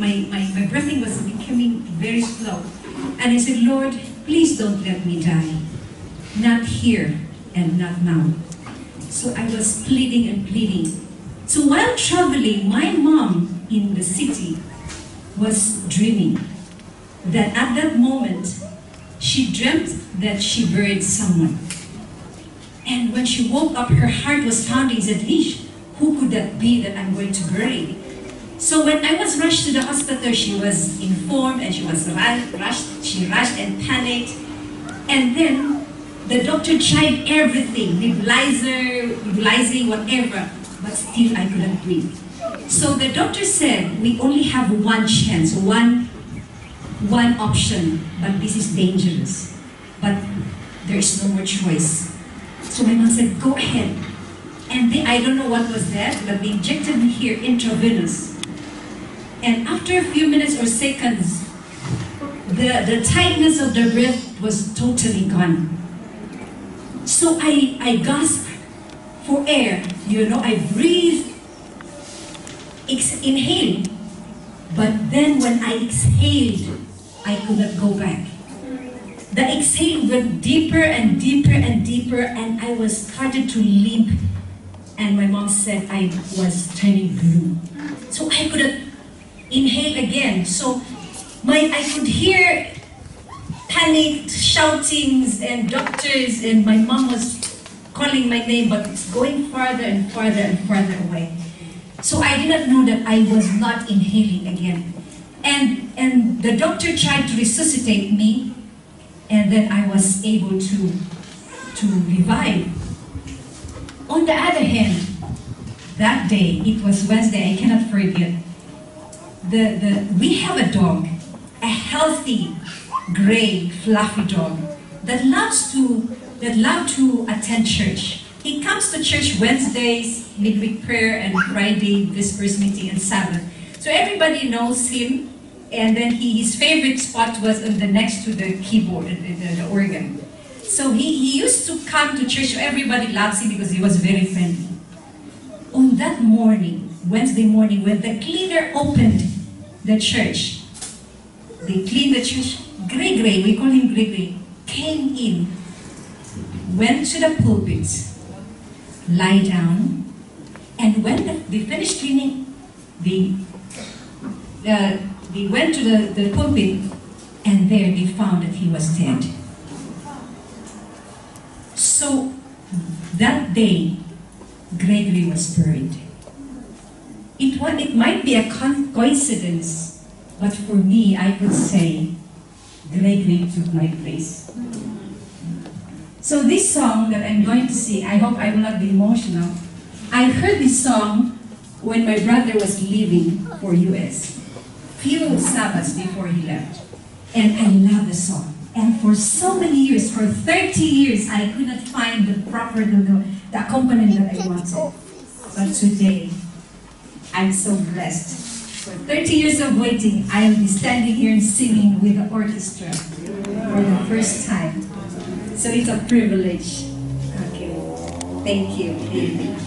S12: breathing was becoming very slow. And I said, Lord, please don't let me die. Not here and not now. So I was pleading and pleading. So while traveling, my mom in the city was dreaming that at that moment, she dreamt that she buried someone. And when she woke up, her heart was pounding. She said, Ish, who could that be that I'm going to bury? So when I was rushed to the hospital, she was informed and she was rushed. She rushed and panicked. And then the doctor tried everything, nebulizing, whatever, but still I couldn't breathe. So the doctor said, we only have one chance, one option, but this is dangerous. But there is no more choice. So my mom said, go ahead. And I don't know what was that, but they injected me here intravenous. And after a few minutes or seconds, the tightness of the breath was totally gone. So I gasped for air, I breathed, inhaled. But then when I exhaled, I could not go back. The exhale went deeper and deeper and deeper, and I was started to limp. And my mom said I was turning blue. So I couldn't inhale again. So I could hear panicked shoutings and doctors, and my mom was calling my name, but it's going farther and farther and farther away. So I did not know that I was not inhaling again. And the doctor tried to resuscitate me, and then I was able to revive. On the other hand, that day, it was Wednesday, I cannot forget. We have a dog, a healthy, gray, fluffy dog that loves to attend church. He comes to church Wednesdays, midweek prayer, and Friday, Vespers meeting, and Sabbath. So everybody knows him, and then his favorite spot was next to the keyboard, the organ. So he used to come to church, so everybody loves him because he was very friendly. On that morning, Wednesday morning, when the cleaner opened the church, they cleaned the church, Gregory, we call him Gregory, came in, went to the pulpit, lie down, and when they finished cleaning, they went to the pulpit, and there they found that he was dead. So that day, Gregory was buried. It might be a coincidence, but for me, I could say, Gregory took my place. So this song that I'm going to sing, I hope I will not be emotional. I heard this song when my brother was leaving for US, few Sabbaths before he left. And I love the song. And for so many years, for 30 years, I could not find the proper, the accompaniment that I wanted. But today, I'm so blessed. For 30 years of waiting, I will be standing here and singing with the orchestra for the first time. So it's a privilege. Okay. Thank you. Amen.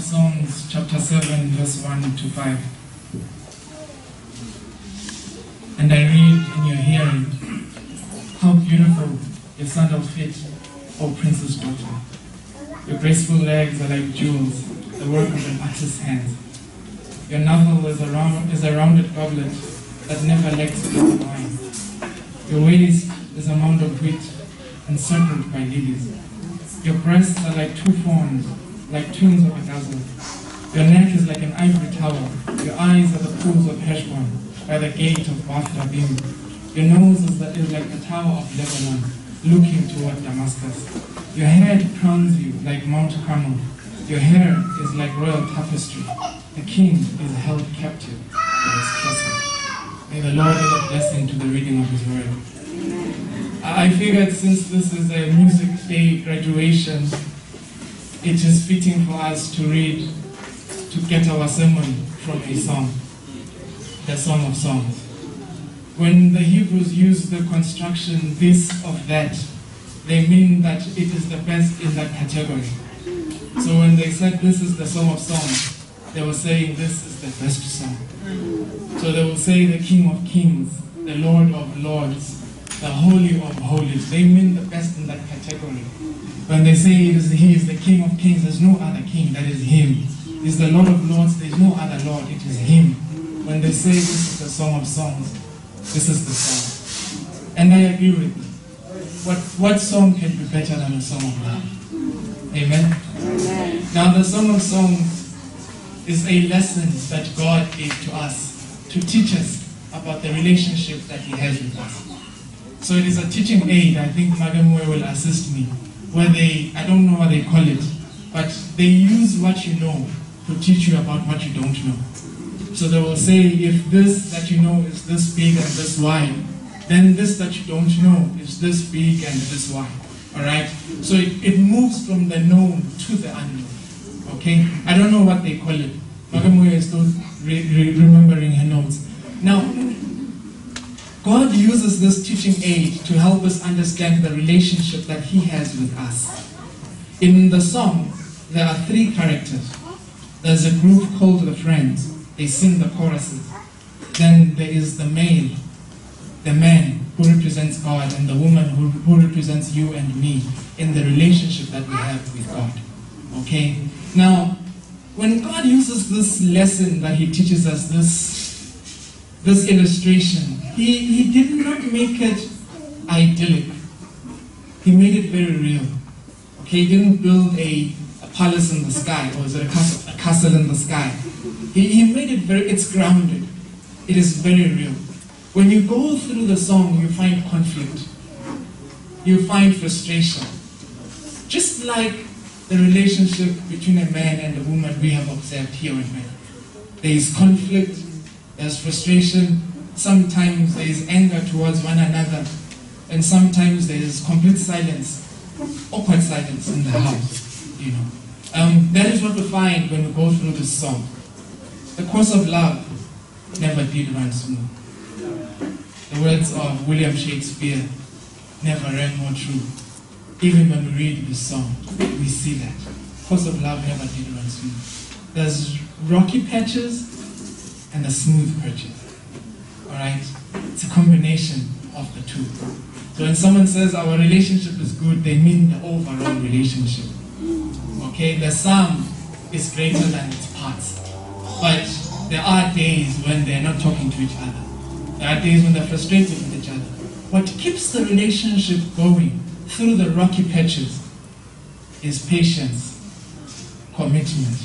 S4: Songs chapter 7 verse 1 to 5. And I read in your hearing, how beautiful your sandal feet, O princess daughter. Your graceful legs are like jewels, the work of an artist's hands. Your navel is a rounded goblet that never lacks good wine. Your waist is a mound of wheat encircled by lilies. Your breasts are like two fawns, like twins of a dazzle. Your neck is like an ivory tower. Your eyes are the pools of Heshbon, by the gate of Bath Rabim. Your nose is like the tower of Lebanon, looking toward Damascus. Your head crowns you like Mount Carmel. Your hair is like royal tapestry. The king is held captive by his castle. May the Lord add a blessing to the reading of his word. I figured since this is a music day graduation, it is fitting for us to read, to get our sermon from a song, the Song of Songs. When the Hebrews use the construction this of that, they mean that it is the best in that category. So when they said this is the Song of Songs, they were saying this is the best song. So they will say the King of Kings, the Lord of Lords, the Holy of Holies. They mean the best in that category. When they say he is the King of Kings, there's no other king, that is him. He's the Lord of Lords, there's no other Lord, it is him. When they say this is the Song of Songs, this is the song. And I agree with you. What song can be better than a song of love? Amen? Amen. Now the Song of Songs is a lesson that God gave to us to teach us about the relationship that he has with us. So it is a teaching aid. I think Madam Moe will assist me, where I don't know what they call it, but they use what you know to teach you about what you don't know. So they will say, if this that you know is this big and this wide, then this that you don't know is this big and this wide. Alright? So it moves from the known to the unknown. Okay? I don't know what they call it. Magamoya is still remembering her notes. Now, God uses this teaching aid to help us understand the relationship that he has with us. In the song, there are three characters. There's a group called the Friends. They sing the choruses. Then there is the male, the man who represents God, and the woman who represents you and me in the relationship that we have with God. Okay? Now, when God uses this lesson that he teaches us, this illustration, he did not make it idyllic. He made it very real. Okay? He didn't build a palace in the sky, or is it a castle in the sky? He made it it's grounded. It is very real. When you go through the song, you find conflict. You find frustration. Just like the relationship between a man and a woman we have observed here in men. There is conflict, there's frustration, sometimes there is anger towards one another, and sometimes there is complete silence, awkward silence in the house, you know. That is what we find when we go through this song. The course of love never did run smooth. The words of William Shakespeare never rang more true. Even when we read this song, we see that. Course of love never did run smooth. There's rocky patches and the smooth patches. Alright? It's a combination of the two. So when someone says our relationship is good, they mean the overall relationship. Okay? The sum is greater than its parts. But there are days when they're not talking to each other. There are days when they're frustrated with each other. What keeps the relationship going through the rocky patches is patience, commitment,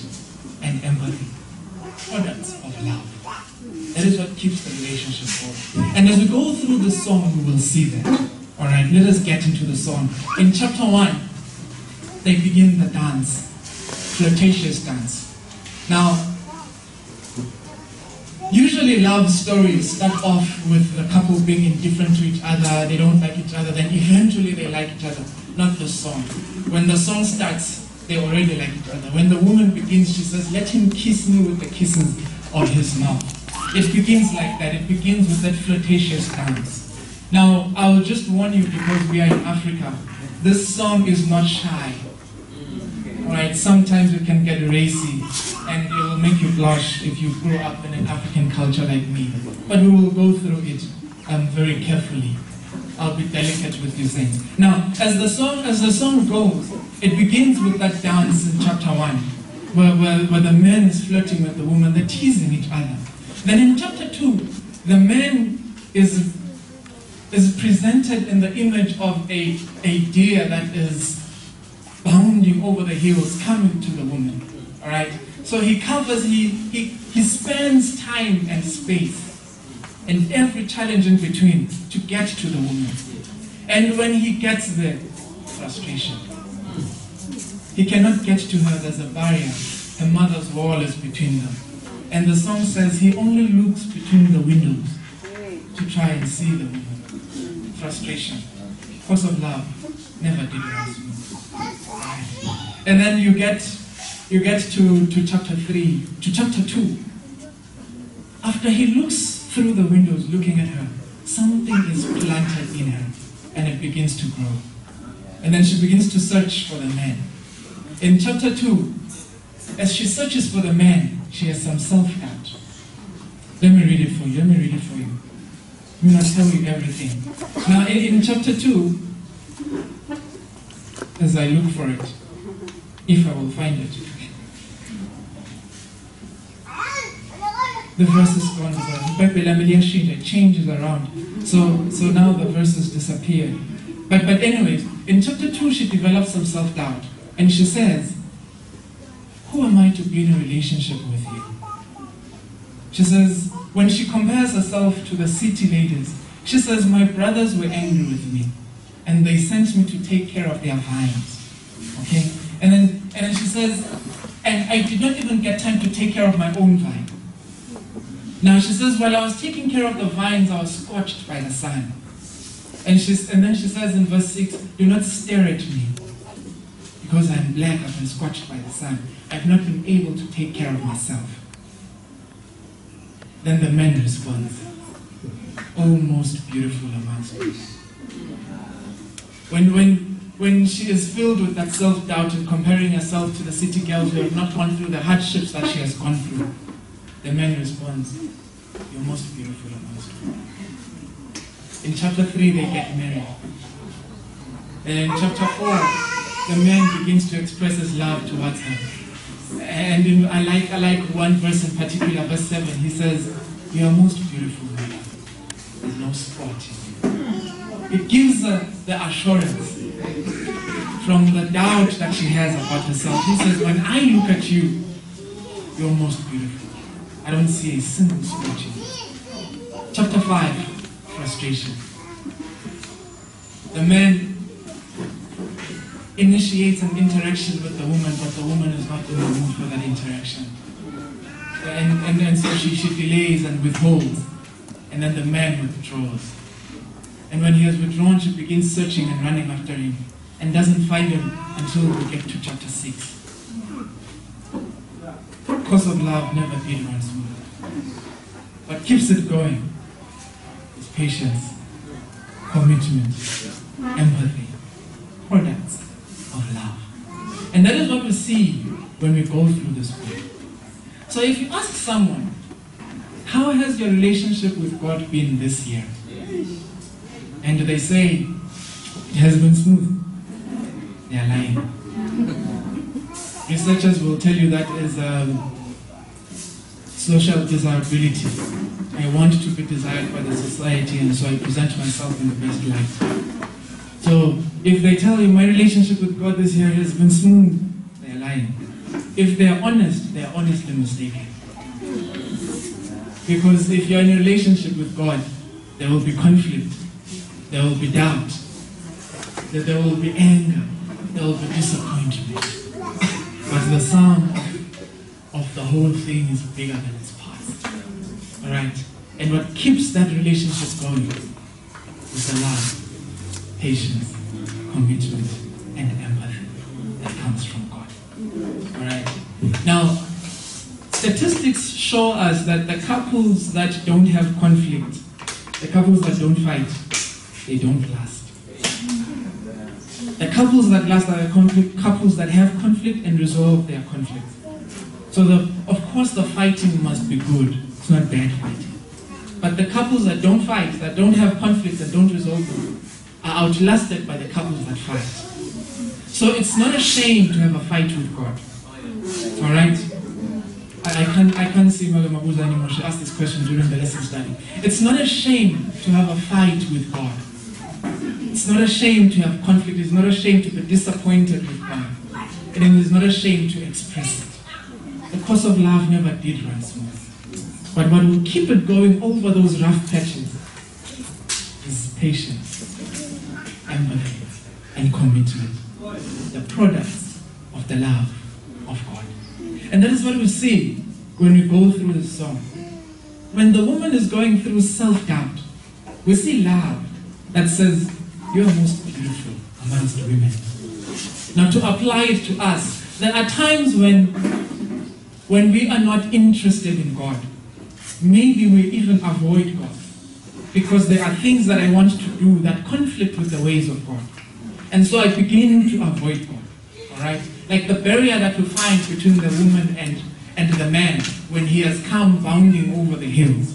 S4: and empathy. Products of love. That is what keeps the relationship going. And as we go through the song, we will see that. Alright, let us get into the song. In chapter 1, they begin the dance, flirtatious dance. Now, usually love stories start off with the couple being indifferent to each other, they don't like each other, then eventually they like each other. Not the song. When the song starts, they already like each other. When the woman begins, she says, let him kiss me with the kisses of his mouth. It begins like that. It begins with that flirtatious dance. Now, I will just warn you, because we are in Africa, this song is not shy. Alright, sometimes it can get racy and it will make you blush if you grow up in an African culture like me. But we will go through it very carefully. I'll be delicate with these things. Now, as the song goes, it begins with that dance in chapter 1, where the man is flirting with the woman, they're teasing each other. Then in chapter 2, the man is presented in the image of a deer that is bounding over the hills, coming to the woman. All right. So he spends time and space and every challenge in between to get to the woman. And when he gets there, frustration. He cannot get to her. There's a barrier. Her mother's wall is between them. And the song says he only looks between the windows to try and see the woman. Frustration. Because of love, never did last me. And then you get to chapter 3, to chapter 2. After he looks through the windows looking at her, something is planted in her and it begins to grow. And then she begins to search for the man. In chapter 2, as she searches for the man, she has some self-doubt. Let me read it for you. Let me read it for you. I'm not tell you everything. Now, in chapter 2, as I look for it, if I will find it, the verses gone. It changes around. So now the verses disappear. But anyways, in chapter 2, she develops some self-doubt. And she says, who am I to be in a relationship with you? She says, when she compares herself to the city ladies, she says, my brothers were angry with me, and they sent me to take care of their vines. Okay? And then she says, and I did not even get time to take care of my own vine. Now she says, while I was taking care of the vines, I was scorched by the sun. And then she says in verse 6, do not stare at me, because I'm black, I've been scorched by the sun. I've not been able to take care of myself. Then the man responds, oh, most beautiful amongst us. When she is filled with that self-doubt and comparing herself to the city girls who have not gone through the hardships that she has gone through, the man responds, you're most beautiful amongst us. In chapter 3, they get married. And in chapter 4, the man begins to express his love towards her. And I like one verse in particular, verse 7. He says, you are most beautiful, my love. There's no spot in you. It gives her the assurance from the doubt that she has about herself. He says, when I look at you, you're most beautiful. I don't see a single spot in you. Chapter 5, frustration. The man initiates an interaction with the woman, but the woman is not in the mood for that interaction. And so she delays and withholds, and then the man withdraws. And when he has withdrawn, she begins searching and running after him, and doesn't find him until we get to chapter 6. Because of love never did run smooth. What keeps it going is patience, commitment, empathy, products of love. And that is what we see when we go through this book. So if you ask someone, how has your relationship with God been this year? And they say, it has been smooth. They are lying. Researchers will tell you that is social desirability. I want to be desired by the society, and so I present myself in the best light. So if they tell you my relationship with God this year has been smooth, they are lying. If they are honest, they are honestly mistaken. Because if you are in a relationship with God, there will be conflict, there will be doubt, there will be anger, there will be disappointment. But the sum of the whole thing is bigger than its past. Alright? And what keeps that relationship going is the love, patience, commitment, and empathy that comes from God. Alright? Now, statistics show us that the couples that don't have conflict, the couples that don't fight, they don't last. The couples that last are couples that have conflict and resolve their conflict. So of course the fighting must be good. It's not bad fighting. But the couples that don't fight, that don't have conflict, that don't resolve them, are outlasted by the couples that fight. So it's not a shame to have a fight with God. Alright? I can't see Magamabuza anymore. She asked this question during the lesson study. It's not a shame to have a fight with God. It's not a shame to have conflict. It's not a shame to be disappointed with God. And it is not a shame to express it. The course of love never did run smooth. But what will keep it going over those rough patches is patience, empathy, and commitment. The products of the love of God. And that is what we see when we go through this song. When the woman is going through self-doubt, we see love that says, "You are most beautiful amongst women." Now to apply it to us, there are times when we are not interested in God. Maybe we even avoid God because there are things that I want to do that conflict with the ways of God. And so I begin to avoid God. Alright? Like the barrier that we find between the woman and the man when he has come bounding over the hills.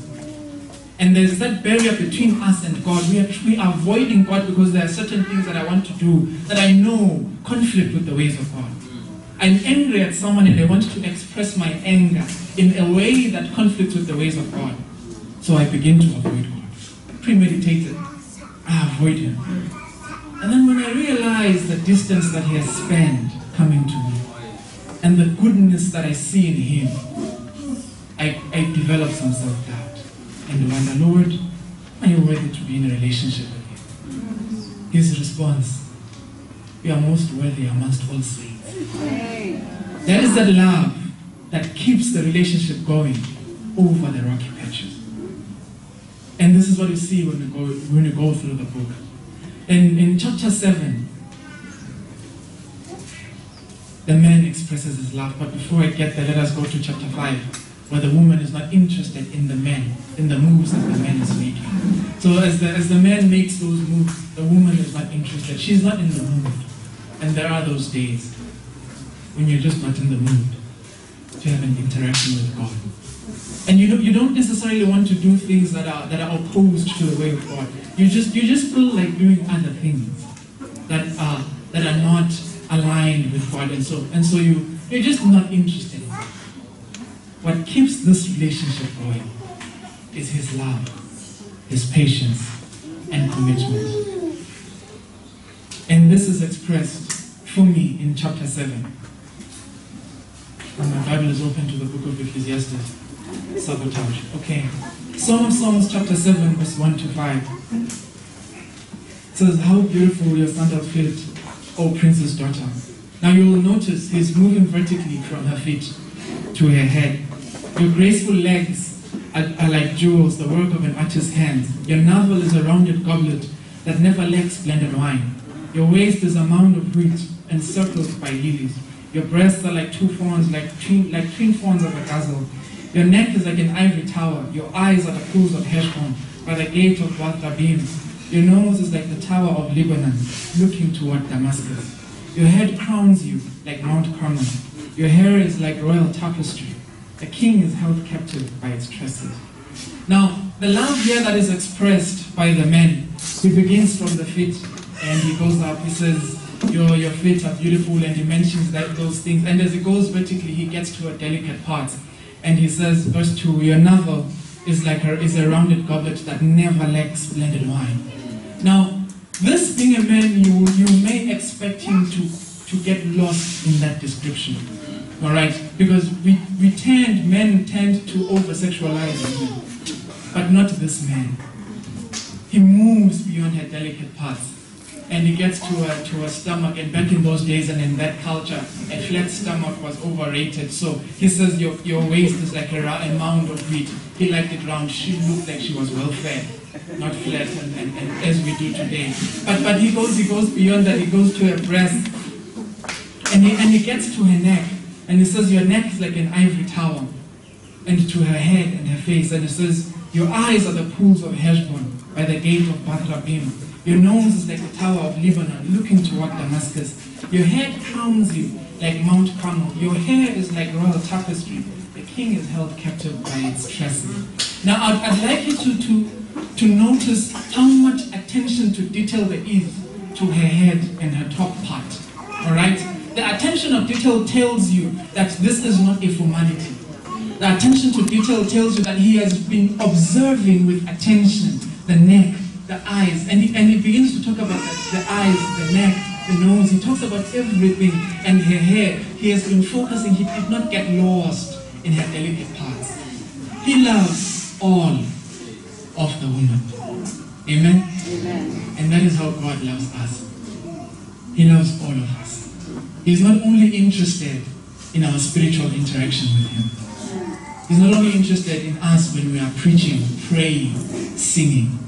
S4: And there's that barrier between us and God. We are avoiding God because there are certain things that I want to do that I know conflict with the ways of God. I'm angry at someone and I want to express my anger in a way that conflicts with the ways of God. So I begin to avoid God. Premeditated. I avoid Him. And then when I realize the distance that He has spent coming to me and the goodness that I see in Him, I develop some self-doubt and wonder, Lord, are you worthy to be in a relationship with you? His response, you are most worthy amongst all saints. That is that love that keeps the relationship going over the rocky patches. And this is what we see when we go through the book. In chapter 7, the man expresses his love. But before I get there, let us go to chapter 5, where the woman is not interested in the man, in the moves that the man is making. So as the man makes those moves, the woman is not interested. She's not in the mood. And there are those days when you're just not in the mood to have an interaction with God. And you don't necessarily want to do things that are opposed to the way of God. You just feel like doing other things that are not aligned with God, and so you're just not interested in it. What keeps this relationship going is His love, His patience, and commitment. And this is expressed for me in chapter 7. And my Bible is open to the book of Ecclesiastes. Sabotage. Okay. Song of Songs chapter 7 verse 1 to 5. It says, "How beautiful your sandals feet, O princess daughter." Now you will notice he's moving vertically from her feet to her head. Your graceful legs are like jewels, the work of an artist's hands. Your navel is a rounded goblet that never lacks blended wine. Your waist is a mound of wheat encircled by lilies. Your breasts are like two fawns, like twin fawns of a gazelle. Your neck is like an ivory tower. Your eyes are the pools of Heshbon by the gate of Bath Rabim. Your nose is like the tower of Lebanon, looking toward Damascus. Your head crowns you like Mount Carmel. Your hair is like royal tapestry. The king is held captive by its tresses. Now, the love here that is expressed by the man, he begins from the feet and he goes up. He says, your feet are beautiful, and he mentions those things. And as he goes vertically, he gets to a delicate part. And he says, verse 2, your navel is a rounded goblet that never lacks blended wine. Now, this being a man, you may expect him to get lost in that description. Alright? Because men tend to over-sexualize women. But not this man. He moves beyond her delicate parts. And he gets to a stomach, and back in those days and in that culture, a flat stomach was overrated. So he says your waist is like a mound of wheat. He liked it round. She looked like she was well fed, not flat, and as we do today. But he goes beyond that. He goes to her breast, and he gets to her neck, and he says your neck is like an ivory tower, and to her head and her face, and he says your eyes are the pools of Heshbon by the gate of Bath Rabim. Your nose is like the Tower of Lebanon, looking toward Damascus. Your head crowns you like Mount Carmel. Your hair is like royal tapestry. The king is held captive by its tresses. Now, I'd like you to notice how much attention to detail there is to her head and her top part. All right? The attention of detail tells you that this is not a formality. The attention to detail tells you that he has been observing with attention the neck, the eyes, and he begins to talk about the eyes, the neck, the nose. He talks about everything, and her hair. He has been focusing. He did not get lost in her delicate parts. He loves all of the woman. Amen? Amen. And that is how God loves us. He loves all of us. He's not only interested in our spiritual interaction with him. He's not only interested in us when we are preaching, praying, singing.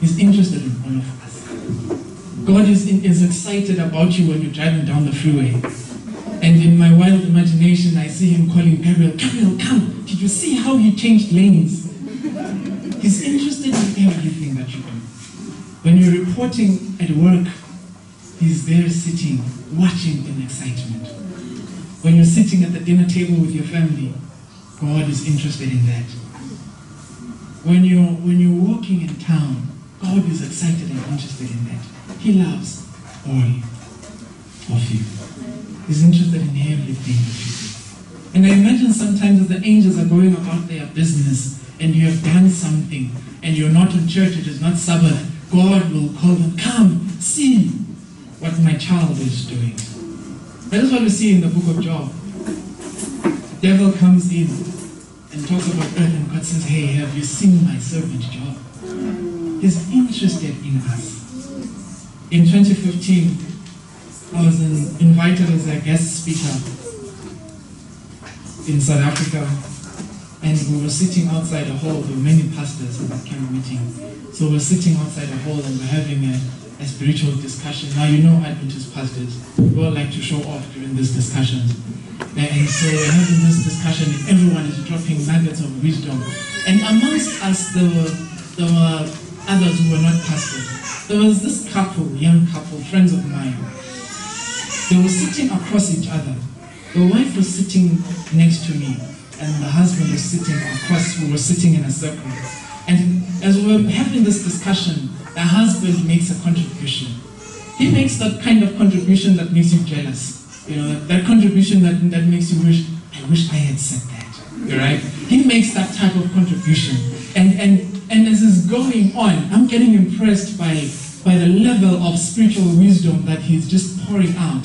S4: He's interested in all of us. God is excited about you when you're driving down the freeway. And in my wild imagination, I see him calling Gabriel, Gabriel, come. Did you see how he changed lanes? He's interested in everything that you do. When you're reporting at work, he's there sitting, watching in excitement. When you're sitting at the dinner table with your family, God is interested in that. When you're walking in town, God is excited and interested in that. He loves all of you. He's interested in everything that you do. And I imagine sometimes that the angels are going about their business and you have done something and you're not in church, it is not Sabbath, God will call them, come, see what my child is doing. That is what we see in the book of Job. The devil comes in and talks about earth, and God says, hey, have you seen my servant Job? He's interested in us. In 2015, I was invited as a guest speaker in South Africa, and we were sitting outside a hall. There were many pastors in that camp meeting. So we're sitting outside a hall and we're having a spiritual discussion. Now, you know Adventist pastors, we all like to show off during these discussions. And so we're having this discussion and everyone is dropping nuggets of wisdom. And amongst us, there were others who were not pastors. There was this couple, young couple, friends of mine. They were sitting across each other. The wife was sitting next to me and the husband was sitting across. We were sitting in a circle. And as we were having this discussion, the husband makes a contribution. He makes that kind of contribution that makes you jealous. You know, that contribution that makes you wish, I wish I had said that. Right? He makes that type of contribution. And as is going on, I'm getting impressed by the level of spiritual wisdom that he's just pouring out.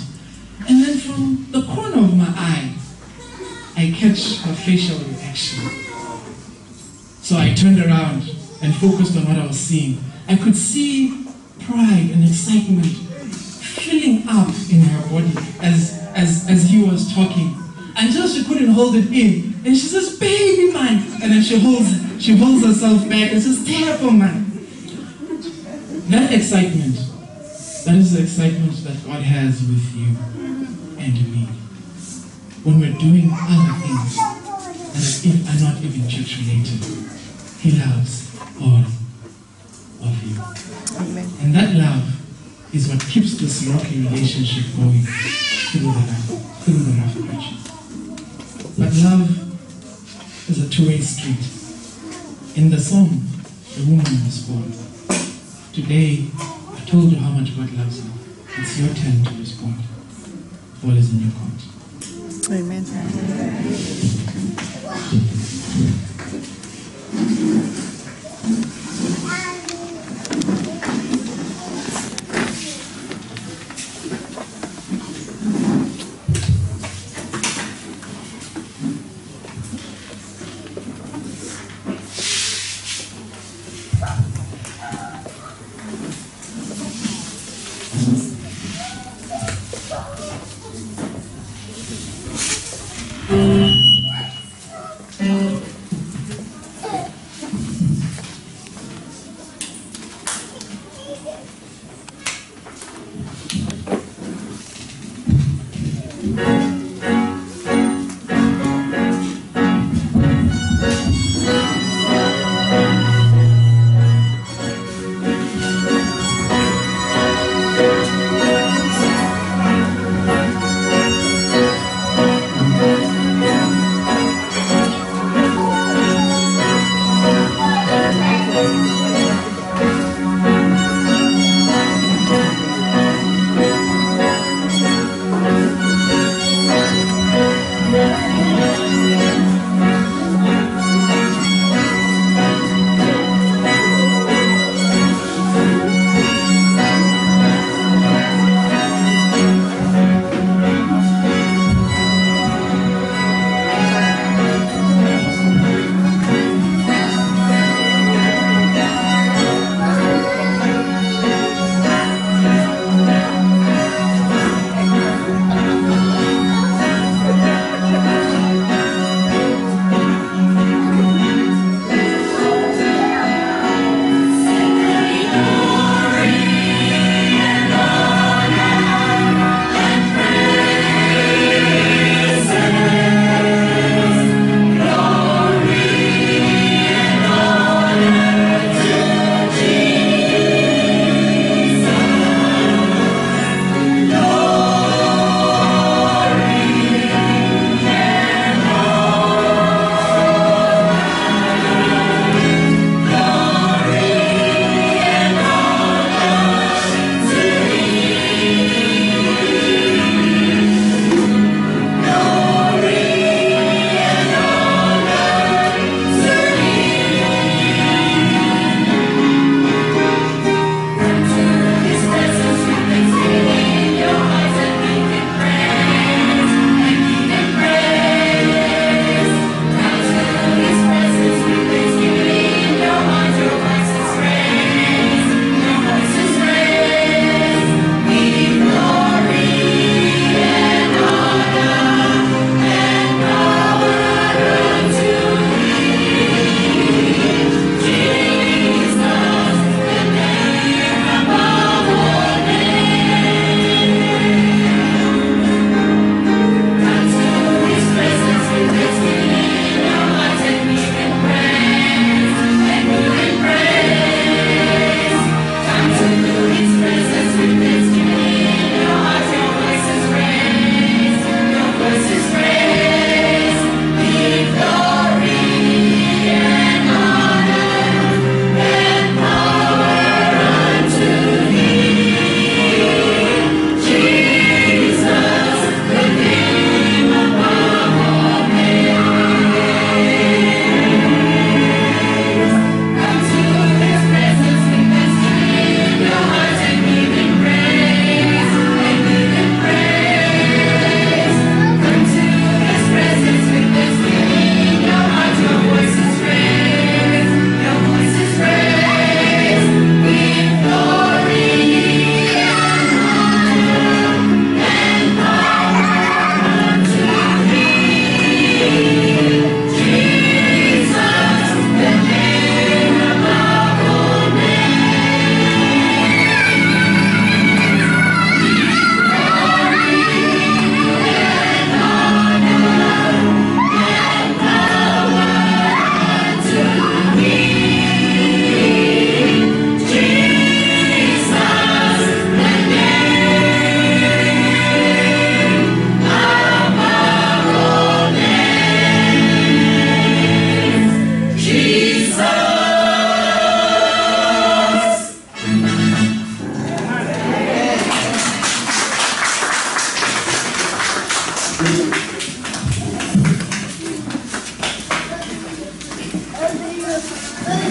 S4: And then from the corner of my eye, I catch her facial reaction. So I turned around and focused on what I was seeing. I could see pride and excitement filling up in her body as he was talking. Until she couldn't hold it in. And she says, baby man. And then she holds herself back and says, terrible man. That excitement, that is the excitement that God has with you and me. When we're doing other things that are not even church related, he loves all of you. Amen. And that love is what keeps this rocky relationship going through the rough patches. But love is a two-way street. In the song, the woman was born. Today, I told you how much God loves you. It's your turn to respond. All is in your court.
S1: Amen.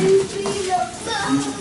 S8: Every beat of love.